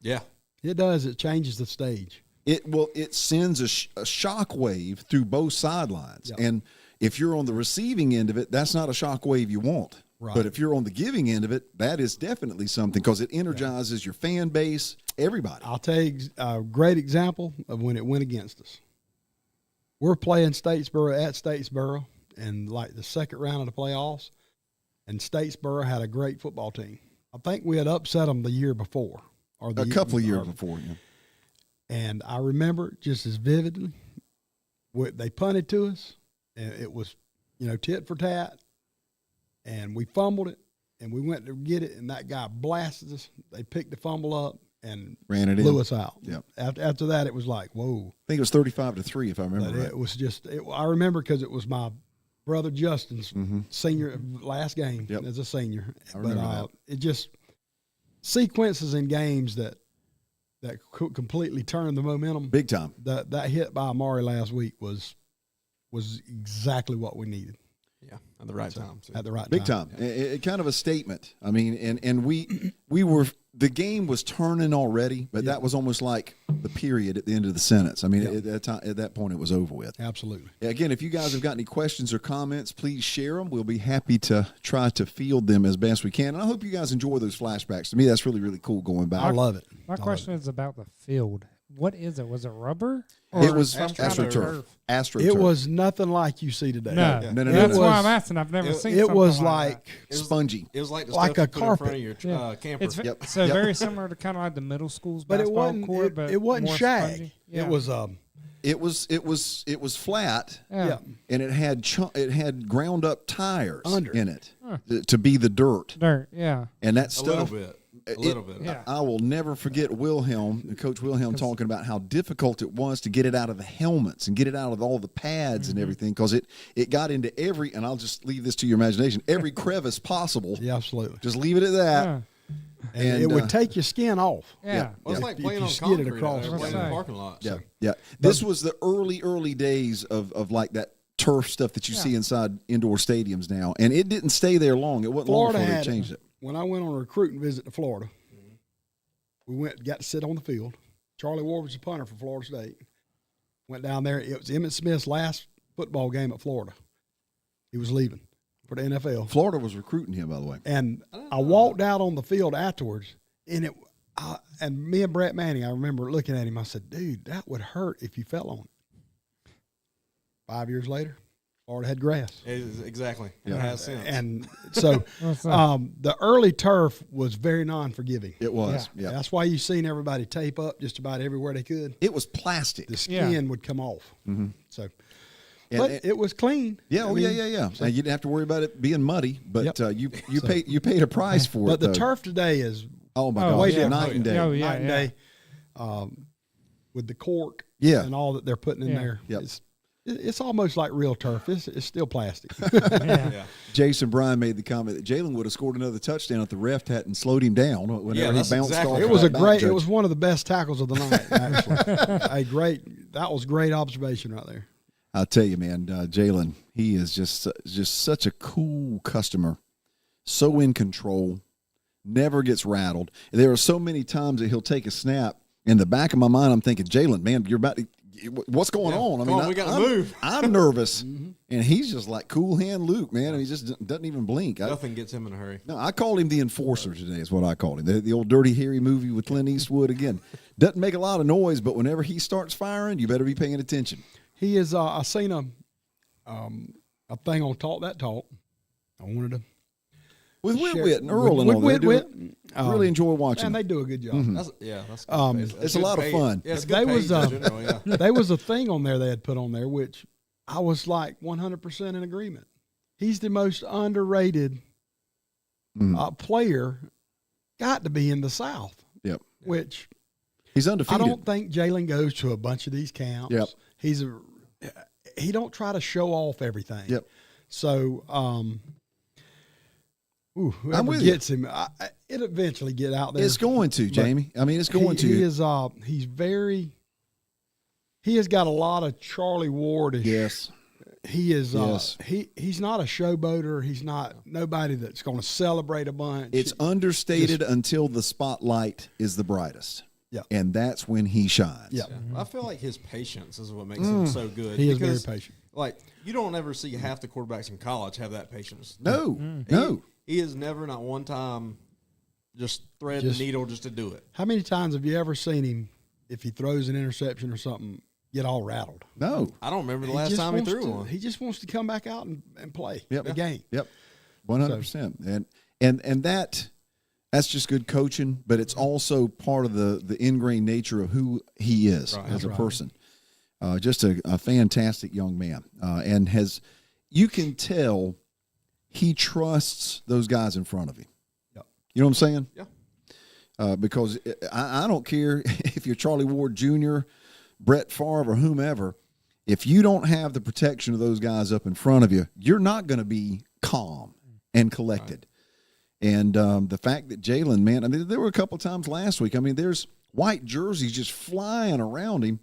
Yeah. It does. It changes the stage. It sends a shock wave through both sidelines. Yep. And if you're on the receiving end of it, that's not a shock wave you want. Right. But if you're on the giving end of it, that is definitely something because it energizes your fan base, everybody. I'll tell you a great example of when it went against us. We're playing Statesboro at Statesboro in like the second round of the playoffs, and Statesboro had a great football team. I think we had upset them the year before. Or a couple of years before, yeah. And I remember just as vividly, they punted to us, and it was, tit for tat, and we fumbled it, and we went to get it, and that guy blasted us. They picked the fumble up and blew us out. Yep. After that, it was like, whoa. I think it was 35-3, if I remember right. It was just I remember because it was my brother Justin's senior last game as a senior. I remember that. It just sequences in games that completely turned the momentum. Big time. That hit by Amari last week was exactly what we needed. Yeah, at the right time. Too. At the right Big time. time. It kind of a statement. I mean, and we were, the game was turning already, but that was almost like the period at the end of the sentence. I mean, at that point, it was over with. Absolutely. Again, if you guys have got any questions or comments, please share them. We'll be happy to try to field them as best we can. And I hope you guys enjoy those flashbacks. To me, that's really, really cool going back. I love it. My question is about the field. What is it? Was it rubber? It was AstroTurf. AstroTurf. It was nothing like you see today. No. No. That's why I'm asking. I've never seen It something was like like spongy. It was like the Like stuff a you put in front carpet. of your Yeah. camper. So very similar to kind of like the middle school's but it basketball wasn't court, but it wasn't more shag. spongy. Yeah. It was It was flat, Yeah. and it had ground up tires Under. in it to be the dirt, Dirt. Yeah. and that A stuff. little bit. A little bit. Yeah. I will never forget Coach Wilhelm talking about how difficult it was to get it out of the helmets and get it out of all the pads and everything, because it got into every, and I'll just leave this to your imagination, every crevice possible. Yeah, absolutely. Just leave it at that. Yeah. And it would take your skin off. Yeah. Well, it's like If playing you on skid it concrete across. or playing in Right. the parking lot. Yeah, So. yeah. This was the early days of like that turf stuff that you see inside indoor stadiums now, and it didn't stay there long. It wasn't Florida long before had they changed it. When I went on a recruiting visit to Florida, we got to sit on the field. Charlie Ward was the punter for Florida State. Went down there. It was Emmitt Smith's last football game at Florida. He was leaving for the NFL. Florida was recruiting him, by the way. And I walked out on the field afterwards, and and me and Brett Manning, I remember looking at him. I said, "Dude, that would hurt if you fell on it." 5 years later, Florida had grass. Exactly. It has since. And so What's that? the early turf was very non-forgiving. It was. Yeah. That's why you've seen everybody tape up just about everywhere they could. It was plastic. The skin would come off. Mm-hmm. So, but it was clean. Yeah, yeah. So you didn't have to worry about it being muddy, but you paid a price for it. But the turf today is oh my Oh, gosh, yeah. night and day. Oh, yeah. night and day with the cork Yeah. and all that they're putting in there. Yep. It's almost like real turf. It's still plastic. Yeah. Jason Bryan made the comment that Jalen would have scored another touchdown if the ref hadn't slowed him down whenever he that's bounced exactly off. right. It was a that great. back It was one of the best tackles of the night. Actually, that was great observation right there. I'll tell you, man, Jalen, he is just such a cool customer, so in control, never gets rattled. There are so many times that he'll take a snap. In the back of my mind, I'm thinking, Jalen, man, you're about to. What's going on? I mean, we got to move. I'm nervous, and he's just like cool hand Luke, man. And he just doesn't even blink. Nothing gets him in a hurry. No, I called him the enforcer today. Is what I called him. The old Dirty Harry movie with Clint Eastwood. Again, doesn't make a lot of noise, but whenever he starts firing, you better be paying attention. He is. I seen a thing on Talk That Talk. I wanted to With share- Whit and Earl and all that. Whit. I really enjoy watching. And they them. do a good job. That's good It's a lot of fun. Yeah, it's They good was, page in general, yeah. There was a thing on there they had put on there, which I was like 100% in agreement. He's the most underrated player, got to be in the South. Yep. Which He's I undefeated. don't think Jalen goes to a bunch of these camps. Yep. He don't try to show off everything. Yep. So, I'm whoever with gets him, it eventually get out there. It's going to, Jamie. I mean, it's going to. He is. He has got a lot of Charlie Wardish. Yes. He is. Yes. He's not a showboater. He's not nobody that's going to celebrate a bunch. It's understated until the spotlight is the brightest. Yeah. And that's when he shines. Yeah. I feel like his patience is what makes him so good. He is because, very patient. Like, you don't ever see half the quarterbacks in college have that patience. No. No. He has never, not one time, just thread the needle just to do it. How many times have you ever seen him, if he throws an interception or something, get all rattled? No. I don't remember the last time he threw one. He just wants to come back out and play the game. Yep. 100%. And that's just good coaching, but it's also part of the ingrained nature of who he is as a person. Just a fantastic young man. And you can tell he trusts those guys in front of him. Yep. You know what I'm saying? Yeah. Because I don't care if you're Charlie Ward Jr., Brett Favre, or whomever, if you don't have the protection of those guys up in front of you, you're not going to be calm and collected. Right. And the fact that Jalen, man, I mean, there were a couple of times last week. I mean, there's white jerseys just flying around him.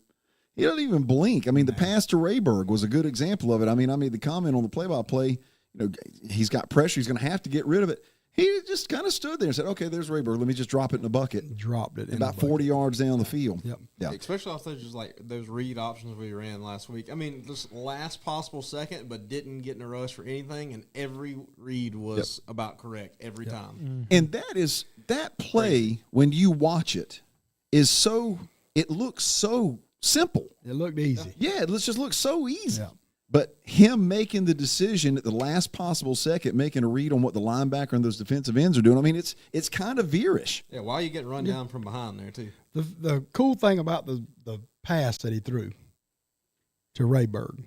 He doesn't even blink. I mean, the pass to Rayburg was a good example of it. I mean, I made the comment on the play-by-play. he's got pressure. He's going to have to get rid of it. He just kind of stood there and said, okay, there's Rayburn. Let me just drop it in the bucket. Dropped it. About 40 yards down the field. Yep. Yeah. Especially off those read options we ran last week. I mean, just last possible second, but didn't get in a rush for anything, and every read was about correct every time. Mm-hmm. And that play, when you watch it, it looks so simple. It looked easy. Yeah, it just looks so easy. Yeah. But him making the decision at the last possible second, making a read on what the linebacker and those defensive ends are doing, I mean, it's kind of veerish. Yeah, why are you getting run down from behind there, too? The cool thing about the pass that he threw to Rayburn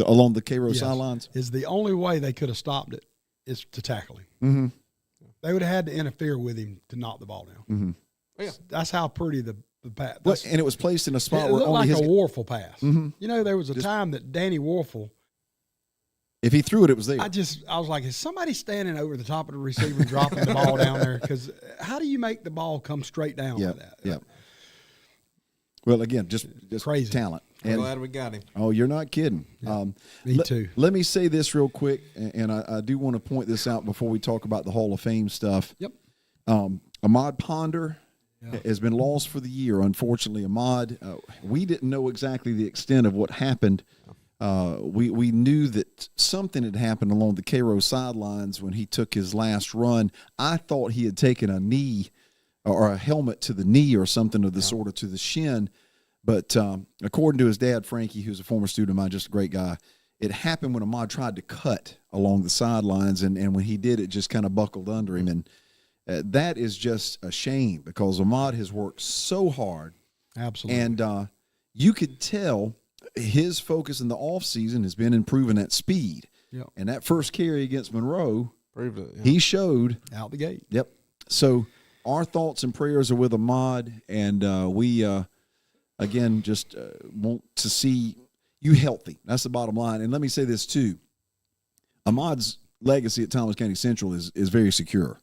Along the Cairo sidelines? Is the only way they could have stopped it is to tackle him. Mm-hmm. They would have had to interfere with him to knock the ball down. Mm-hmm. Yeah. That's how pretty the pass. Well, and it was placed in a spot it where looked only like a Warfel pass. Mm-hmm. There was a time that Danny Warfel, if he threw it, it was there. I was like, is somebody standing over the top of the receiver dropping the ball down there? Because how do you make the ball come straight down like that? Yeah. Well, again, just crazy talent. I'm glad we got him. Oh, you're not kidding. Yeah. Me too. Let me say this real quick, and I do want to point this out before we talk about the Hall of Fame stuff. Yep. Ahmad Ponder has been lost for the year. Unfortunately, Ahmad, we didn't know exactly the extent of what happened. We knew that something had happened along the Cairo sidelines when he took his last run. I thought he had taken a knee or a helmet to the knee or something of the sort of to the shin. But according to his dad, Frankie, who's a former student of mine, just a great guy, it happened when Ahmad tried to cut along the sidelines, and when he did, it just kind of buckled under him. And that is just a shame because Ahmad has worked so hard. Absolutely. And you could tell his focus in the offseason has been improving that speed. Yep. And that first carry against Monroe, proved it. Yeah. He showed. Out the gate. Yep. So our thoughts and prayers are with Ahmad, and we, again, just want to see you healthy. That's the bottom line. And let me say this, too. Ahmad's legacy at Thomas County Central is very secure.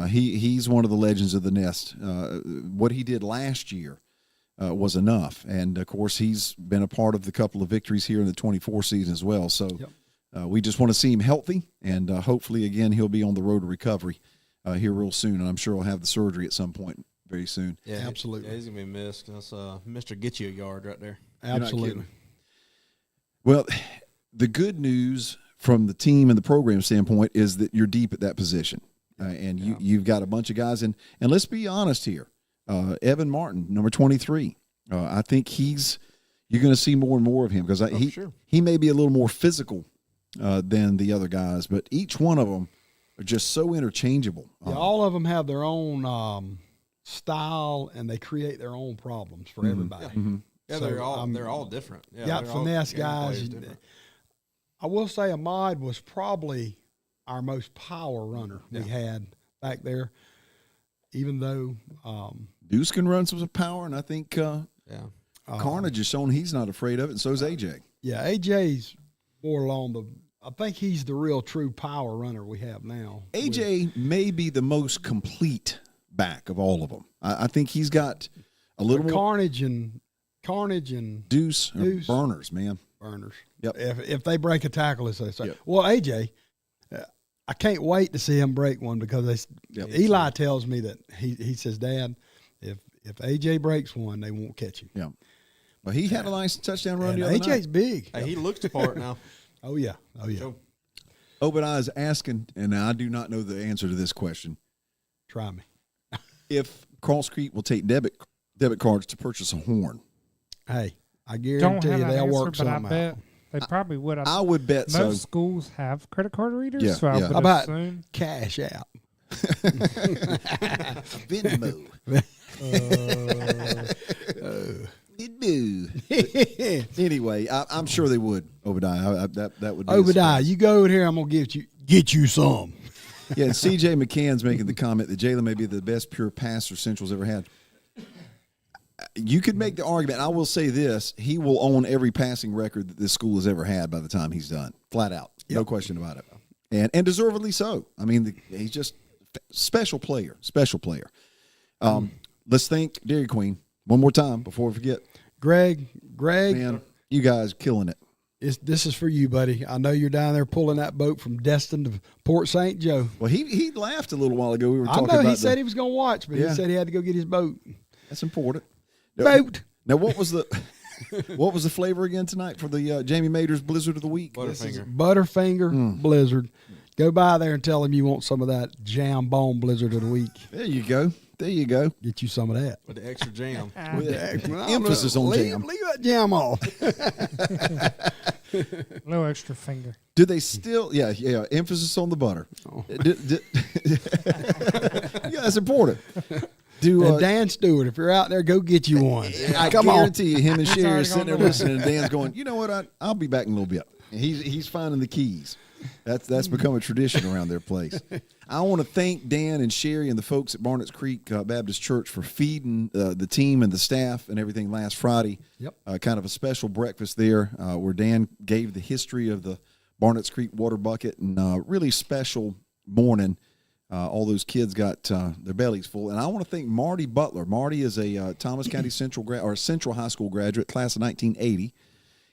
He's one of the legends of the nest. What he did last year was enough. And, of course, he's been a part of the couple of victories here in the 24 season as well. So we just want to see him healthy, and hopefully, again, he'll be on the road to recovery here real soon. And I'm sure he'll have the surgery at some point very soon. Yeah, absolutely. Yeah, he's going to be missed. That's Mr. Get You a Yard right there. Absolutely. Well, the good news from the team and the program standpoint is that you're deep at that position. And you've got a bunch of guys. And let's be honest here. Evan Martin, number 23. I think you're going to see more and more of him because he may be a little more physical than the other guys, but each one of them are just so interchangeable. Yeah, all of them have their own style, and they create their own problems for everybody. Yeah, yeah so, they're all different. Yeah, finesse guys. I will say Ahmad was probably our most power runner we had back there, even though Deuce can run some power, and I think Carnage has shown he's not afraid of it, and so is AJ. Yeah, AJ's more along I think he's the real true power runner we have now. AJ may be the most complete back of all of them. I think he's got a little more Carnage and Deuce. Burners, man. Burners. Yep. If they break a tackle, as they say. Yep. Well, AJ, I can't wait to see him break one because Eli tells me that he says, Dad, if AJ breaks one, they won't catch him. Yeah. Well, he had a nice touchdown run the other night. AJ's big. Hey, he looks the part now. Oh, yeah. Obadiah is asking, and I do not know the answer to this question. Try me. If Cross Creek will take debit cards to purchase a horn. Hey, I guarantee you they'll work something out. I bet they probably would. I would bet so. Most schools have credit card readers, yeah, so I would How about assume. Cash App? Venmo. Anyway, I'm sure they would, Obadiah. That would be Obadiah, you go over here, I'm going to get you some. Yeah, and C.J. McCann's making the comment that Jalen may be the best pure passer Central's ever had. You could make the argument, and I will say this, he will own every passing record that this school has ever had by the time he's done, flat out. Yep. No question about it. And deservedly so. I mean, he's just special player. Let's thank Dairy Queen one more time before we forget. Greg. Man, you guys killing it. this is for you, buddy. I know you're down there pulling that boat from Destin to Port St. Joe. Well, he laughed a little while ago. We were talking I know about he said he was going to watch, but he said he had to go get his boat. That's important. Boat. Now, what was the flavor again tonight for the Jamie Mader's Blizzard of the Week? Butterfinger Blizzard. Go by there and tell him you want some of that jam bomb Blizzard of the Week. There you go. Get you some of that. With the extra jam. Emphasis on jam. Leave that jam off. No extra finger. Do they still? Yeah. Emphasis on the butter. Oh. Yeah, that's important. Dan Stewart, if you're out there, go get you one. I guarantee you, him and Sherry are sitting there listening, and Dan's going, you know what? I'll be back in a little bit. And he's finding the keys. That's become a tradition around their place. I want to thank Dan and Sherry and the folks at Barnett's Creek Baptist Church for feeding the team and the staff and everything last Friday. Yep. Kind of a special breakfast there where Dan gave the history of the Barnett's Creek water bucket, and really special morning. All those kids got their bellies full. And I want to thank Marty Butler. Marty is a Thomas County Central High School graduate, class of 1980.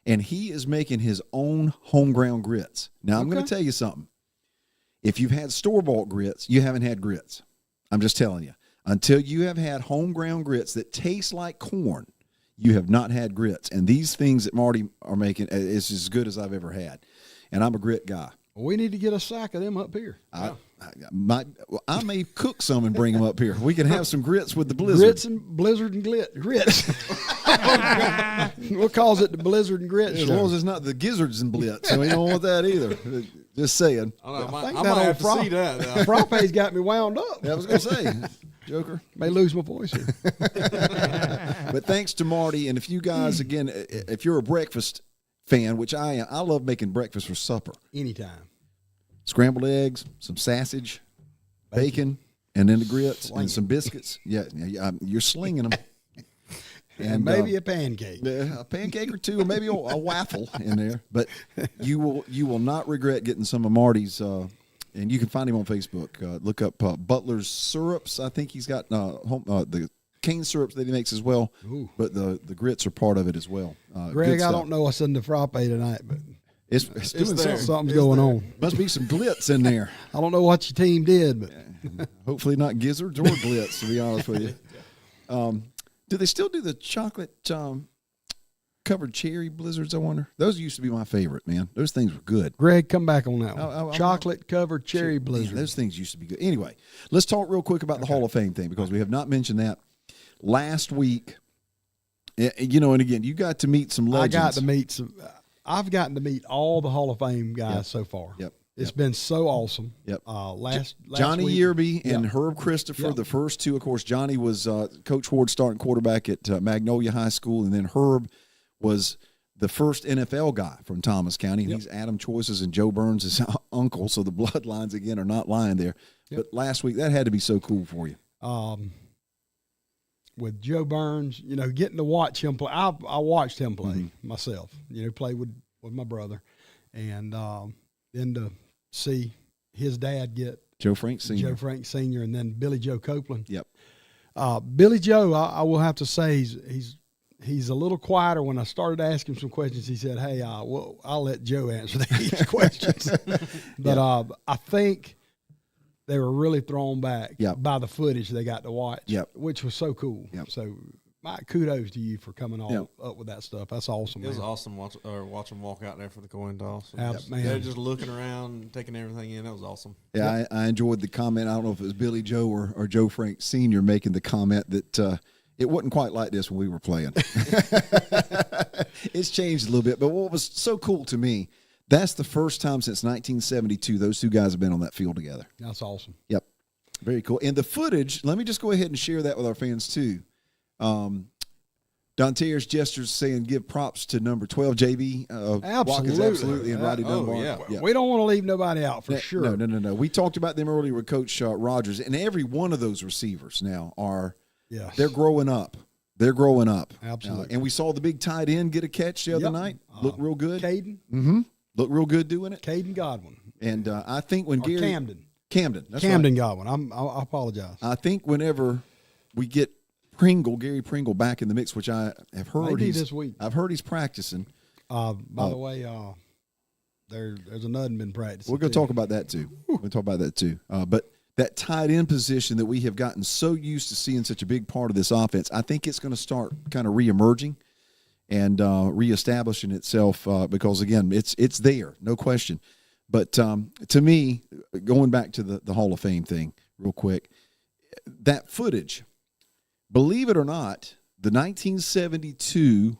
And he is making his own home-ground grits. Now, I'm going to tell you something. If you've had store-bought grits, you haven't had grits. I'm just telling you. Until you have had home-ground grits that taste like corn, you have not had grits. And these things that Marty are making is as good as I've ever had. And I'm a grit guy. Well, we need to get a sack of them up here. I may cook some and bring them up here. We can have some grits with the Blizzard. Grits and Blizzard and grits. We'll call it the Blizzard and grits. As long as it's not the gizzards and blitz. So we don't want that either. Just saying. I might have to see that. Frappe's got me wound up. I was going to say, Joker. May lose my voice here. But thanks to Marty. And if you guys, again, if you're a breakfast fan, which I am, I love making breakfast for supper. Anytime. Scrambled eggs, some sausage, bacon, and then the grits and some biscuits. Yeah, you're slinging them. And maybe a pancake. A pancake or two, or maybe a waffle in there. But you will not regret getting some of Marty's. And you can find him on Facebook. Look up Butler's Syrups. I think he's got the cane syrups that he makes as well. Ooh. But the grits are part of it as well. Greg, I don't know what's in the frappe tonight, but it's doing something's going on. Must be some glitz in there. I don't know what your team did, but hopefully not gizzards or glitz, to be honest with you. Do they still do the chocolate covered cherry blizzards, I wonder? Those used to be my favorite, man. Those things were good. Greg, come back on that one. Chocolate covered cherry blizzard. Man, those things used to be good. Anyway, let's talk real quick about the Hall of Fame thing, because we have not mentioned that. Last week, and again, you got to meet some legends. I've gotten to meet all the Hall of Fame guys so far. Yep. It's been so awesome. Yep. Last Johnny week, Yearby and Herb Christopher, the first two. Of course, Johnny was Coach Ward's starting quarterback at Magnolia High School, and then Herb was the first NFL guy from Thomas County. And he's Adam Choice's and Joe Burns' uncle, so the bloodlines, again, are not lying there. Yep. But last week, that had to be so cool for you. With Joe Burns, getting to watch him play. I watched him play myself, play with my brother. And then to see his dad get Joe Frank Sr. And then Billy Joe Copeland. Yep. Billy Joe, I will have to say he's a little quieter. When I started asking him some questions, he said, "Hey, I'll let Joe answer these questions." But I think they were really thrown back by the footage they got to watch, which was so cool. Yep. So, Mike, kudos to you for coming up with that stuff. That's awesome. It was awesome watch them walk out there for the coin toss. Man. They're just looking around, taking everything in. That was awesome. Yeah, I enjoyed the comment. I don't know if it was Billy Joe or Joe Frank Sr. making the comment that it wasn't quite like this when we were playing. It's changed a little bit. But what was so cool to me, that's the first time since 1972 those two guys have been on that field together. That's awesome. Yep. Very cool. And the footage, let me just go ahead and share that with our fans too. Dontair's gestures saying give props to number 12, JB. Absolutely. And Roddy Dunbar. Yeah. We don't want to leave nobody out for sure. No. We talked about them earlier with Coach Rogers, and every one of those receivers now they're growing up. They're growing up. Absolutely. And we saw the big tight end get a catch the other night. Looked real good. Caden. Mm-hmm. Looked real good doing it. Caden Godwin. And I think when Camden. That's Camden right. Godwin. I apologize. I think whenever we get Gary Pringle back in the mix, which I have heard this week. I've heard he's practicing. By the way, there's another been practicing. We're going to talk about that too. But that tight end position that we have gotten so used to seeing such a big part of this offense, I think it's going to start kind of reemerging and reestablishing itself because, again, it's there, no question. But to me, going back to the Hall of Fame thing real quick, that footage, believe it or not, the 1972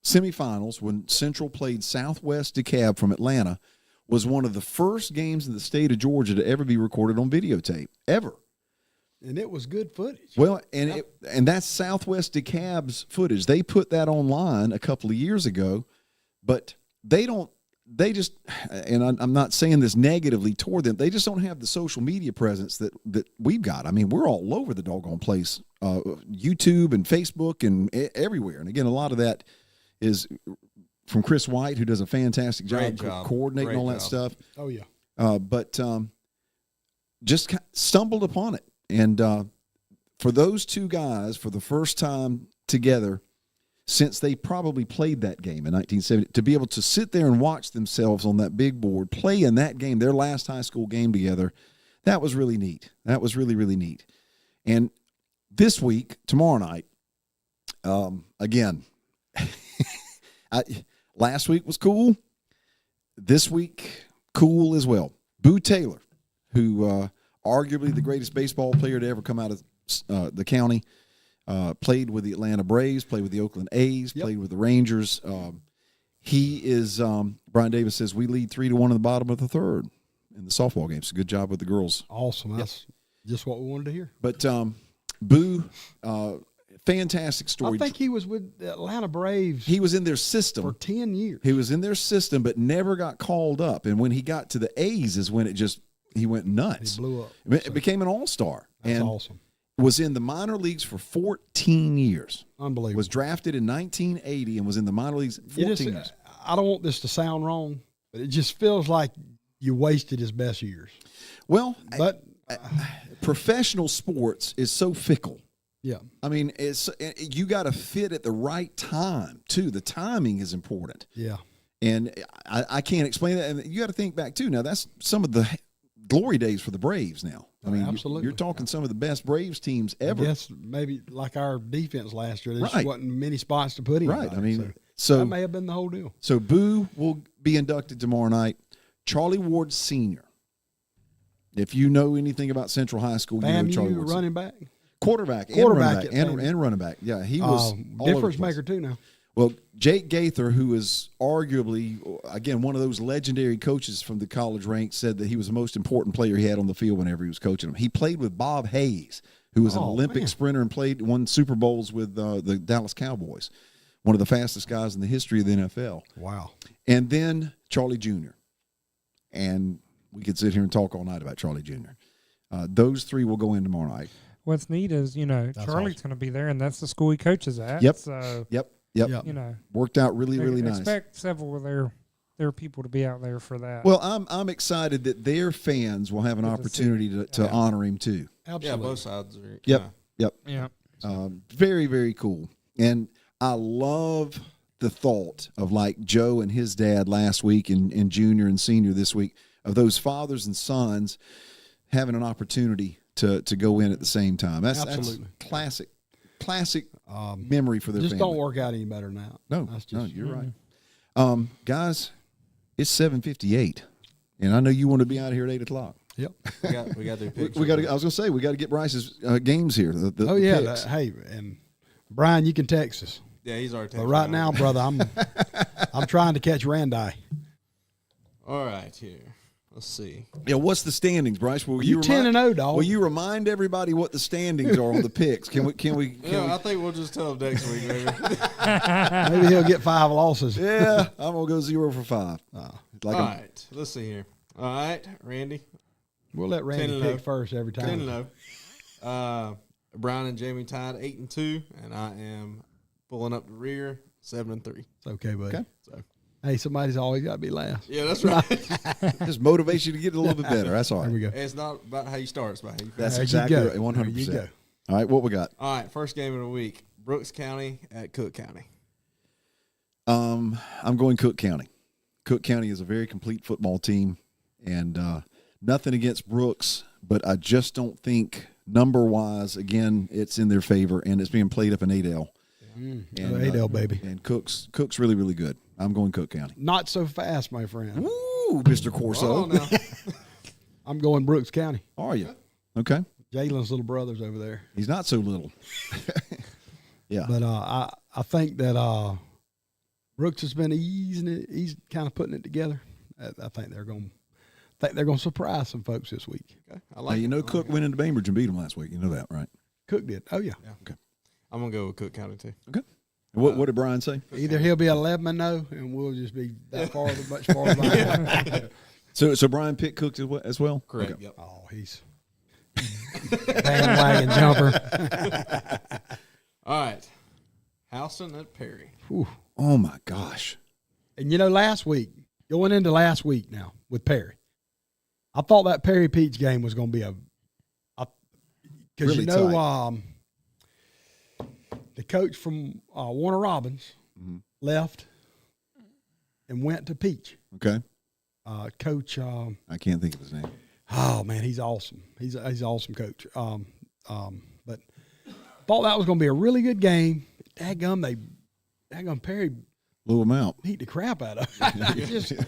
semifinals when Central played Southwest DeKalb from Atlanta was one of the first games in the state of Georgia to ever be recorded on videotape, ever. And it was good footage. Well, and that's Southwest DeKalb's footage. They put that online a couple of years ago, but I'm not saying this negatively toward them, they just don't have the social media presence that we've got. I mean, we're all over the doggone place, YouTube and Facebook and everywhere. And again, a lot of that is from Chris White, who does a fantastic job coordinating all that stuff. Oh, yeah. But just stumbled upon it. And for those two guys, for the first time together since they probably played that game in 1970, to be able to sit there and watch themselves on that big board, play in that game, their last high school game together, that was really neat. That was really, really neat. And this week, tomorrow night, again, last week was cool. This week, cool as well. Boo Taylor, who arguably the greatest baseball player to ever come out of the county, played with the Atlanta Braves, played with the Oakland A's, played with the Rangers. He is, Brian Davis says, we lead 3-1 in the bottom of the third in the softball game. So good job with the girls. Awesome. That's just what we wanted to hear. But Boo, fantastic story. I think he was with the Atlanta Braves. He was in their system for 10 years. He was in their system, but never got called up. And when he got to the A's is when he went nuts. He blew up. It became an all-star. That's awesome. Was in the minor leagues for 14 years. Unbelievable. Was drafted in 1980 and was in the minor leagues 14 years. I don't want this to sound wrong, but it just feels like you wasted his best years. Well, but professional sports is so fickle. Yeah. I mean, you got to fit at the right time, too. The timing is important. Yeah. And I can't explain that. And you got to think back, too. Now, that's some of the glory days for the Braves now. I mean, absolutely. You're talking some of the best Braves teams ever. Yes, maybe like our defense last year. There just wasn't many spots to put in. Right. I mean, so that may have been the whole deal. So Boo will be inducted tomorrow night. Charlie Ward Sr. If you know anything about Central High School, you know Charlie Ward Sr. running back? Quarterback and running back. Yeah, he was difference maker too now. Well, Jake Gaither, who is arguably, again, one of those legendary coaches from the college ranks, said that he was the most important player he had on the field whenever he was coaching them. He played with Bob Hayes, who was an Olympic sprinter and won Super Bowls with the Dallas Cowboys, one of the fastest guys in the history of the NFL. Wow. And then Charlie Jr. And we could sit here and talk all night about Charlie Jr. Those three will go in tomorrow night. What's neat is, Charlie's going to be there, and that's the school he coaches at. Yep. So, Yep. Worked out really, really nice. Expect several of their people to be out there for that. Well, I'm excited that their fans will have an opportunity to honor him too. Absolutely. Yeah, both sides are. Yep. Yeah. Very, very cool. And I love the thought of like Joe and his dad last week and junior and senior this week, of those fathers and sons having an opportunity to go in at the same time. That's classic memory for their just family. Don't work out any better than that. No, you're right. Guys, it's 7:58, and I know you want to be out here at 8 o'clock. Yep. We got to do picks. I was going to say, we got to get Bryce's games here. Hey, and Brian, you can text us. Yeah, he's already texting. But right now, brother, I'm trying to catch Randi. All right, here. Let's see. Yeah, what's the standings, Bryce? You 10-0, dog. Will you remind everybody what the standings are on the picks? Can we? I think we'll just tell them next week, maybe. Maybe he'll get 5 losses. Yeah, I'm gonna go 0 for 5. All right, let's see here. All right, Randy. We'll let Randy pick first every time. 10-0. Brian and Jamie tied 8-2, and I am pulling up the rear 7-3. It's okay, buddy. Okay. So. Hey, somebody's always got to be last. Yeah, that's right. Just motivates you to get a little bit better. That's all right. There we go. It's not about how you start, it's about how you finish. That's exactly right. 100%. All right, what we got? All right, first game of the week. Brooks County at Cook County. I'm going Cook County. Cook County is a very complete football team, and nothing against Brooks, but I just don't think number-wise, again, it's in their favor, and it's being played up in Adel. And, Adel, baby. And Cook's really, really good. I'm going Cook County. Not so fast, my friend. Ooh, Mr. Corso. No. I'm going Brooks County. Are you? Okay. Jalen's little brother's over there. He's not so little. Yeah. But I think that Brooks has been easing it. He's kind of putting it together. I think they're going to surprise some folks this week. Okay. Now, you know Cook went into Bainbridge and beat them last week. You know that, right? Cook did. Oh, yeah. Okay. I'm going to go with Cook County, too. Okay. What did Brian say? Either he'll be 11-0, and we'll just be that much farther behind. So Brian picked Cook as well? Correct. Okay. Yep. Oh, he's bandwagon jumper. All right. Howson at Perry. Whew. Oh, my gosh. And, last week, going into last week now with Perry, I thought that Perry Peach game was going to be because really tight. The coach from Warner Robins left and went to Peach. Okay. Coach. I can't think of his name. Oh man, he's awesome. He's an awesome coach. But thought that was going to be a really good game. Daggum Perry Blew him out. beat the crap out of him.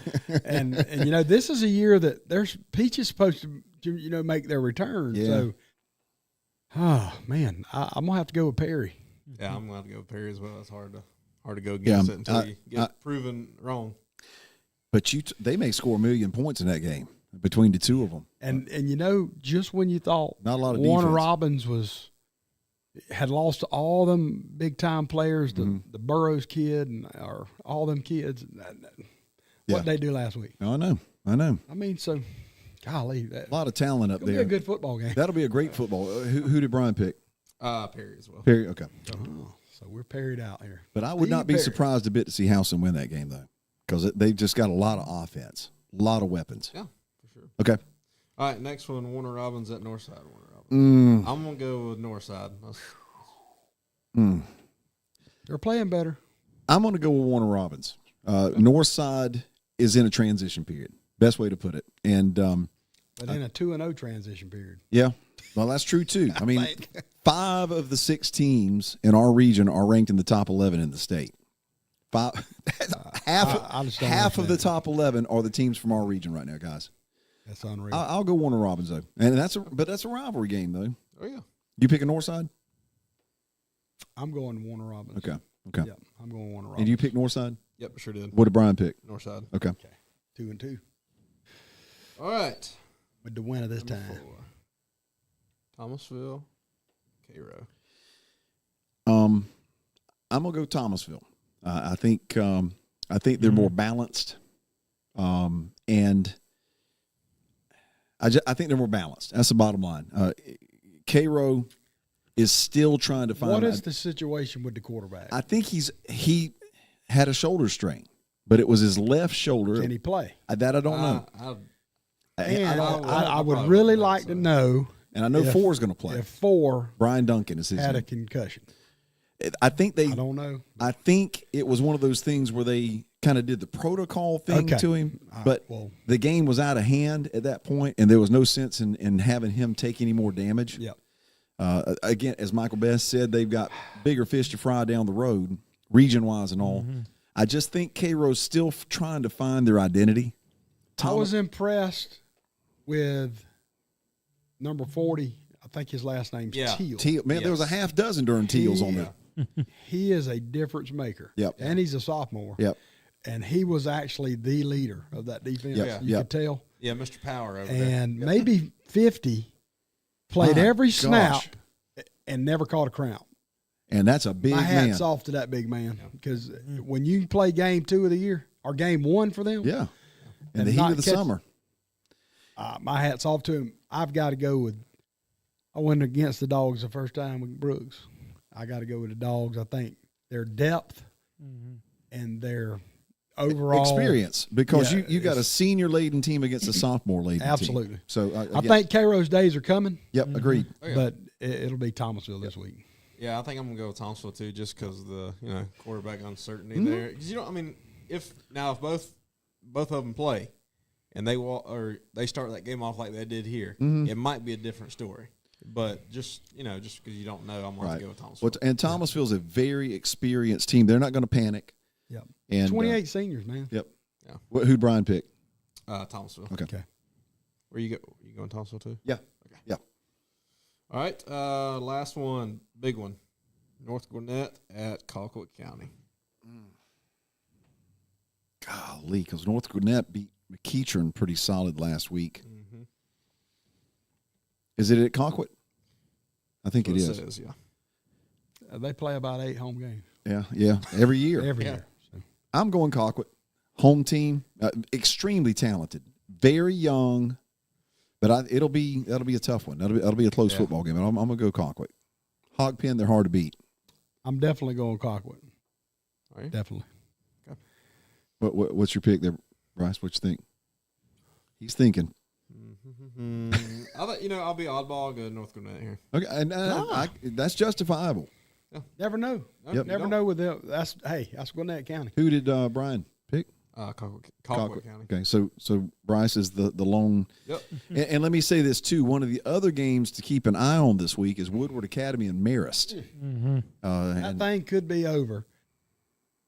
and this is a year that Peach is supposed to make their return. Yeah. So, man, I'm gonna have to go with Perry. Yeah, I'm going to have to go with Perry as well. It's hard to go against it until you get proven wrong. But they may score 1 million points in that game between the two of them. And just when you thought not a lot of Warner defense. Robins had lost all them big time players, the Burroughs kid or all them kids. What they do last week? I know. I mean, so golly, A lot of talent up there. Be a good football game. That'll be a great football. Who did Brian pick? Perry as well. Perry. Okay. Oh, so we're parried out here. But I would not be surprised a bit to see Howson win that game though, because they've just got a lot of offense, a lot of weapons. Yeah, for sure. Okay. All right, next one, Warner Robins at Northside. I'm going to go with Northside. They're playing better. I'm going to go with Warner Robins. Northside is in a transition period. Best way to put it. And but in a 2-0 transition period. Yeah. Well, that's true too. I mean, 5 of the 6 teams in our region are ranked in the top 11 in the state. Half of the top 11 are the teams from our region right now, guys. That's unreal. I'll go Warner Robins though, and that's a rivalry game though. Oh yeah. You picking Northside? I'm going Warner Robins. Okay. Yeah, I'm going Warner Robins. And you pick Northside? Yep, sure did. What did Brian pick? Northside. Okay. 2-2. All right. With the winner this time. 4. Thomasville, Cairo. I'm gonna go Thomasville. I think they're more balanced, and I think they're more balanced. That's the bottom line. Cairo is still trying to find. What is the situation with the quarterback? I think he had a shoulder strain, but it was his left shoulder. Can he play? That I don't know. I would really like to know. And I know 4 is going to play. If 4 Brian Duncan is his had name. a concussion. I think I don't know. I think it was one of those things where they kind of did the protocol thing to him, but the game was out of hand at that point, and there was no sense in having him take any more damage. Yep. Again, as Michael Best said, they've got bigger fish to fry down the road, region-wise and all. I just think Cairo's still trying to find their identity. I was impressed with number 40. I think his last name's Teal. Man, there was a half dozen during Teals on there. He is a difference maker. Yep. And he's a sophomore. Yep. And he was actually the leader of that defense. You could tell. Yeah, Mr. Power over there. And Yep. maybe 50 played every snap and never caught a cramp. And that's a big My man. hat's off to that big man, because when you play game 2 of the year or game 1 for them, in the heat of the summer, my hat's off to him. I've got to go with. I went against the Dogs the first time with Brooks. I got to go with the Dogs. I think their depth and their overall experience, because you got a senior laden team against a sophomore laden absolutely. team. So I think Cairo's days are coming. Yep, agreed. But it'll be Thomasville this week. Yeah, I think I'm gonna go with Thomasville too, just because of the quarterback uncertainty there. Because if both of them play, and they start that game off like they did here, it might be a different story. But just because you don't know, I'm going to go with Thomasville. And Thomasville's a very experienced team. They're not going to panic. Yep. And 28 seniors, man. Yep. Yeah. Who'd Brian pick? Thomasville. Okay. Where you going Thomasville too? Yeah. Okay. Yeah. All right. Last one, big one. North Gwinnett at Colquitt County. Golly, because North Gwinnett beat McEachern pretty solid last week. Mm-hmm. Is it at Colquitt? I think it is. It is, yeah. They play about 8 home games. Yeah. Every year. Every year. So. I'm going Colquitt. Home team, extremely talented, very young, but that'll be a tough one. That'll be a close football game. I'm gonna go Colquitt. Hog Pen, they're hard to beat. I'm definitely going Colquitt. Are you? Definitely. Okay. What's your pick there, Bryce? What you think? He's thinking. I'll be oddball. I'll go North Gwinnett here. Okay, and that's justifiable. Yeah. Never know. Yep. Never know with them. That's Gwinnett County. Who did Brian pick? Colquitt County. Okay, so Bryce is the lone. Yep. And let me say this too. One of the other games to keep an eye on this week is Woodward Academy and Marist. Mm-hmm. That thing could be over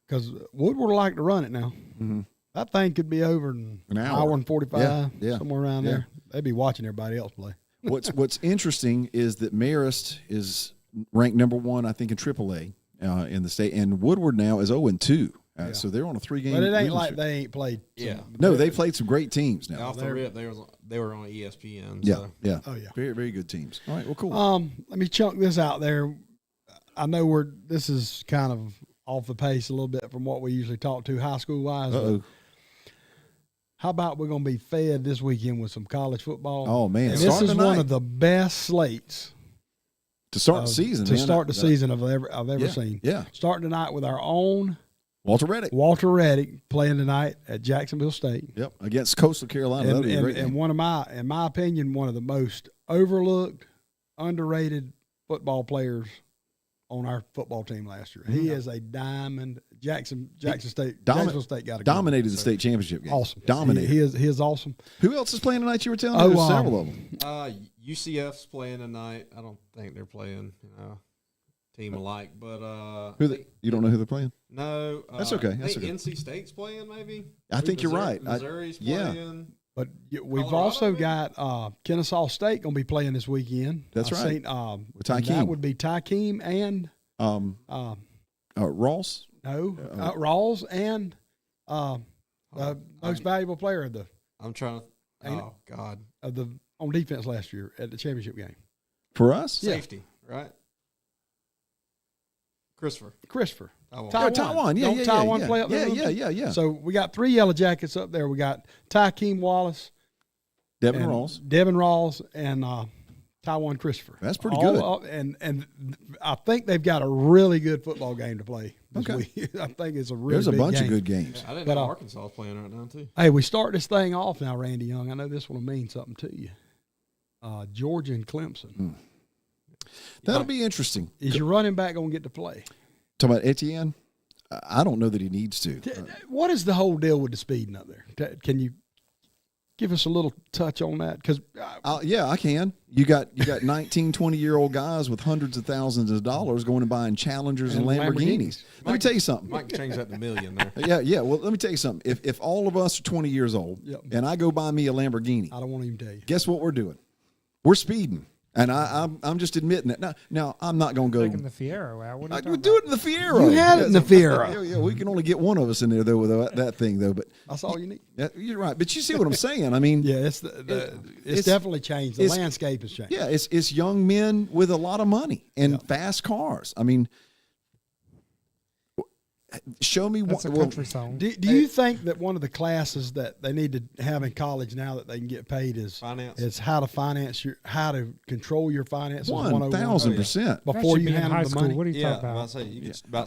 because Woodward will like to run it now. Mm-hmm. That thing could be over in an hour and 45, yeah. somewhere around there. They'd be watching everybody else play. What's interesting is that Marist is ranked number 1, I think, in AAA in the state, and Woodward now is 0-2. So they're on a 3-game. But it ain't like they ain't played. No, they played some great teams now. Off the rip, they were on ESPN. Yeah, so. yeah. Oh yeah. Very, very good teams. All right, well, cool. Let me chunk this out there. I know this is kind of off the pace a little bit from what we usually talk to high school wise. How about we're going to be fed this weekend with some college football? Oh man, and this is one of the best slates to start the season. To start the season I've ever seen. Yeah, starting tonight with our own Walter Reddick playing tonight at Jacksonville State. Yep, against Coastal Carolina. That'll be a great game. And in my opinion, one of the most overlooked, underrated football players on our football team last year. He is a diamond. Jacksonville State got a dominated the state championship game. Awesome, dominated. He is awesome. Who else is playing tonight? You were telling me there's several of them. UCF's playing tonight. I don't think they're playing team alike, but you don't know who they're playing? No, that's okay. That's okay. NC State's playing, maybe. I think you're right. Missouri's playing. But we've also got Kennesaw State going to be playing this weekend. That's right. That would be Tykeem and Ross. No, Rawls and the most valuable player of the. I'm trying to. Oh God! On defense last year at the championship game. For us, safety, right? Christopher. Taiwan. Yeah. Taiwan play up there. Yeah. So we got 3 Yellow Jackets up there. We got Tykeem Wallace, Devin Rawls, and Taiwan Christopher. That's pretty good. And I think they've got a really good football game to play this week. I think it's a really There's a bunch game. of good games. Yeah, I didn't know Arkansas was playing right now, too. Hey, we start this thing off now, Randy Young. I know this will mean something to you. Georgia and Clemson. That'll be interesting. Is your running back going to get to play? Talking about Etienne? I don't know that he needs to. What is the whole deal with the speeding up there? Can you give us a little touch on that? Because I can. You got 19, 20-year-old guys with hundreds of thousands of dollars going and buying Challengers and Lamborghinis. Let me tell you something. Mike can change that to $1 million there. Yeah. Well, let me tell you something. If all of us are 20 years old and I go buy me a Lamborghini, I don't want to even tell you. Guess what we're doing? We're speeding. And I'm just admitting that. Now I'm not going to go. Taking the Fiero out. What are you talking do it in the Fiero. You have it in the Fiero. Yeah, we can only get one of us in there though with that thing though. But that's all you need. Yeah, you're right. But you see what I'm saying? I mean, yeah, it's definitely changed. The landscape has changed. Yeah, it's young men with a lot of money and fast cars. I mean, show me That's what. a country song. Do you think that one of the classes that they need to have in college now that they can get paid is finance? It's how to how to control your finances. 1,000%. Before you handle the money. What are you talking about?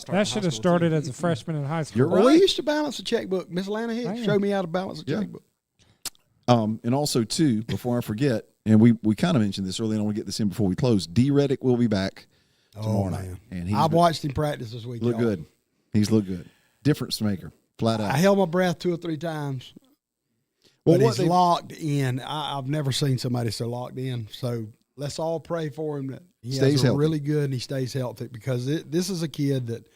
That should have started as a freshman in high school. You're right. Well, we used to balance a checkbook. Miss Lana Hicks showed me how to balance a checkbook. And also too, before I forget, and we kind of mentioned this earlier, and I want to get this in before we close. D. Reddick will be back. tomorrow night. And I've watched him practice this week. Look good. He's looked good. Difference maker, flat out. I held my breath 2 or 3 times. But he's locked in. I've never seen somebody so locked in. So let's all pray for him that he stays healthy. Really good and he stays healthy, because this is a kid that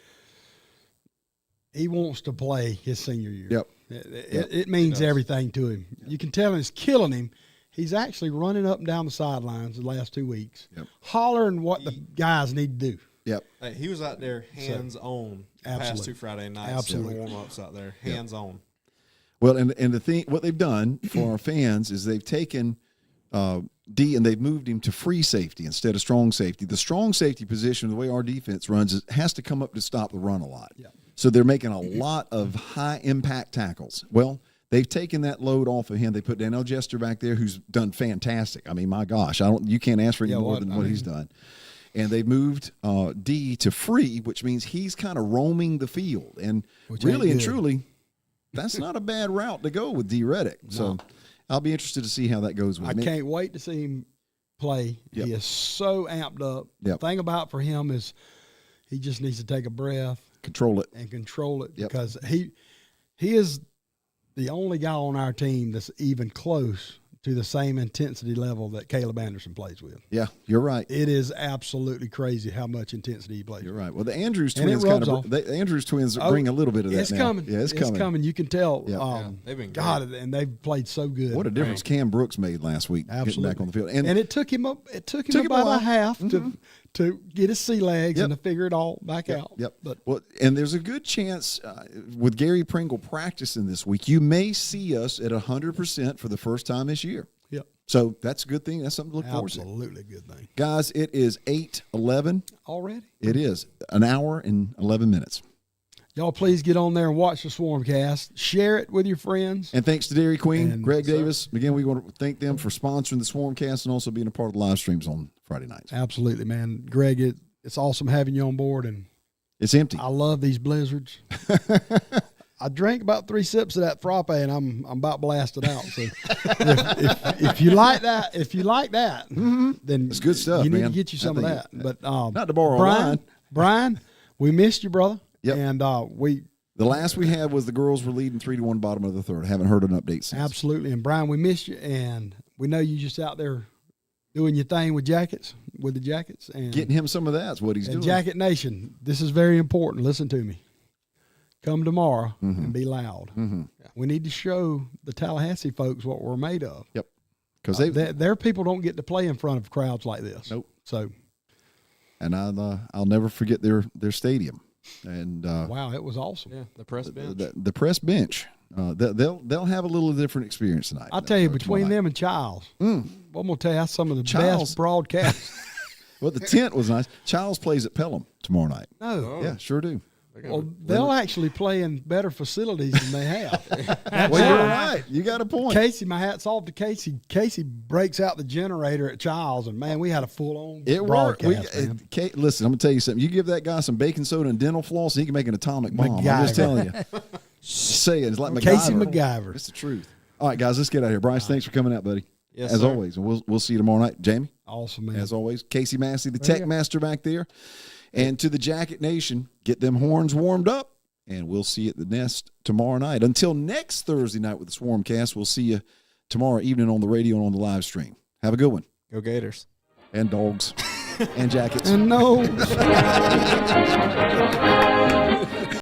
he wants to play his senior year. Yep. It means everything to him. Yep. You can tell it's killing him. He's actually running up and down the sidelines the last 2 weeks, hollering what the guys need to do. Yep. Hey, he was out there hands-on past 2 Friday nights. Absolutely. Warm-ups out there, hands-on. Well, and the thing, what they've done for our fans is they've taken D and they've moved him to free safety instead of strong safety. The strong safety position, the way our defense runs, it has to come up to stop the run a lot. Yeah. So they're making a lot of high-impact tackles. Well, they've taken that load off of him. They put Daniel Jester back there, who's done fantastic. I mean, my gosh, you can't ask for any more than what he's done. And they've moved D to free, which means he's kind of roaming the field. And really and truly, that's not a bad route to go with D. Reddick. So I'll be interested to see how that goes with him. I can't wait to see him play. Yep. He is so amped up. Yep. The thing about for him is he just needs to take a breath. Control it. Because he is the only guy on our team that's even close to the same intensity level that Caleb Anderson plays with. Yeah, you're right. It is absolutely crazy how much intensity he plays. You're right. Well, the Andrews twins bring a little bit of that. It's coming. Yeah, it's coming. You can tell. Yeah. They've been God, and they've played so good. What a difference Cam Brooks made last week getting back on the field. And it took him about a half to get his sea legs and to figure it all back out. Yep. And there's a good chance with Gary Pringle practicing this week, you may see us at 100% for the first time this year. Yep. So that's a good thing. That's something to look forward to. Absolutely a good thing. Guys, it is 8:11. Already? It is. An hour and 11 minutes. Y'all please get on there and watch the Swarmcast. Share it with your friends. And thanks to Dairy Queen, Greg Davis. Again, we want to thank them for sponsoring the Swarmcast and also being a part of the live streams on Friday nights. Absolutely, man. Greg, it's awesome having you on board. And it's empty. I love these blizzards. I drank about 3 sips of that frappe, and I'm about blasted out. So if you like that, then it's good stuff. You need man. to get you some of that. But not to borrow line. Brian, we missed you, brother. Yep. And the last we had was the girls were leading 3-1 bottom of the third. I haven't heard an update since. Absolutely. And Brian, we missed you, and we know you just out there doing your thing with the jackets, and getting him some of that's what he's doing. Jacket Nation, this is very important. Listen to me. Come tomorrow and be loud. Mm-hmm. We need to show the Tallahassee folks what we're made of. Yep. Because their people don't get to play in front of crowds like this. Nope. So, and I'll never forget their stadium. And wow, it was awesome. Yeah, the press bench. The press bench. They'll have a little different experience tonight. I'll tell you, between them and Childs, I'm gonna tell you that's some of the best broadcasts. Well, the tent was nice. Childs plays at Pelham tomorrow night. No. Yeah, sure do. Well, they'll actually play in better facilities than they have. Well, you're right. You got a point. Casey, my hat's off to Casey. Casey breaks out the generator at Childs, and, man, we had a full-on broadcast. Listen, I'm going to tell you something. You give that guy some baking soda and dental floss, and he can make an atomic bomb. MacGyver. I'm just telling you. Say it. It's like MacGyver. Casey MacGyver. It's the truth. All right, guys, let's get out of here. Bryce, thanks for coming out, buddy. Yes, As always. And we'll see you tomorrow night. Jamie? Awesome, man. As always. Casey Massey, the tech master back there. And to the Jacket Nation, get them horns warmed up. And we'll see you at the Nest tomorrow night. Until next Thursday night with the Swarmcast, we'll see you tomorrow evening on the radio and on the live stream. Have a good one. Go Gators. And dogs. And jackets. And no.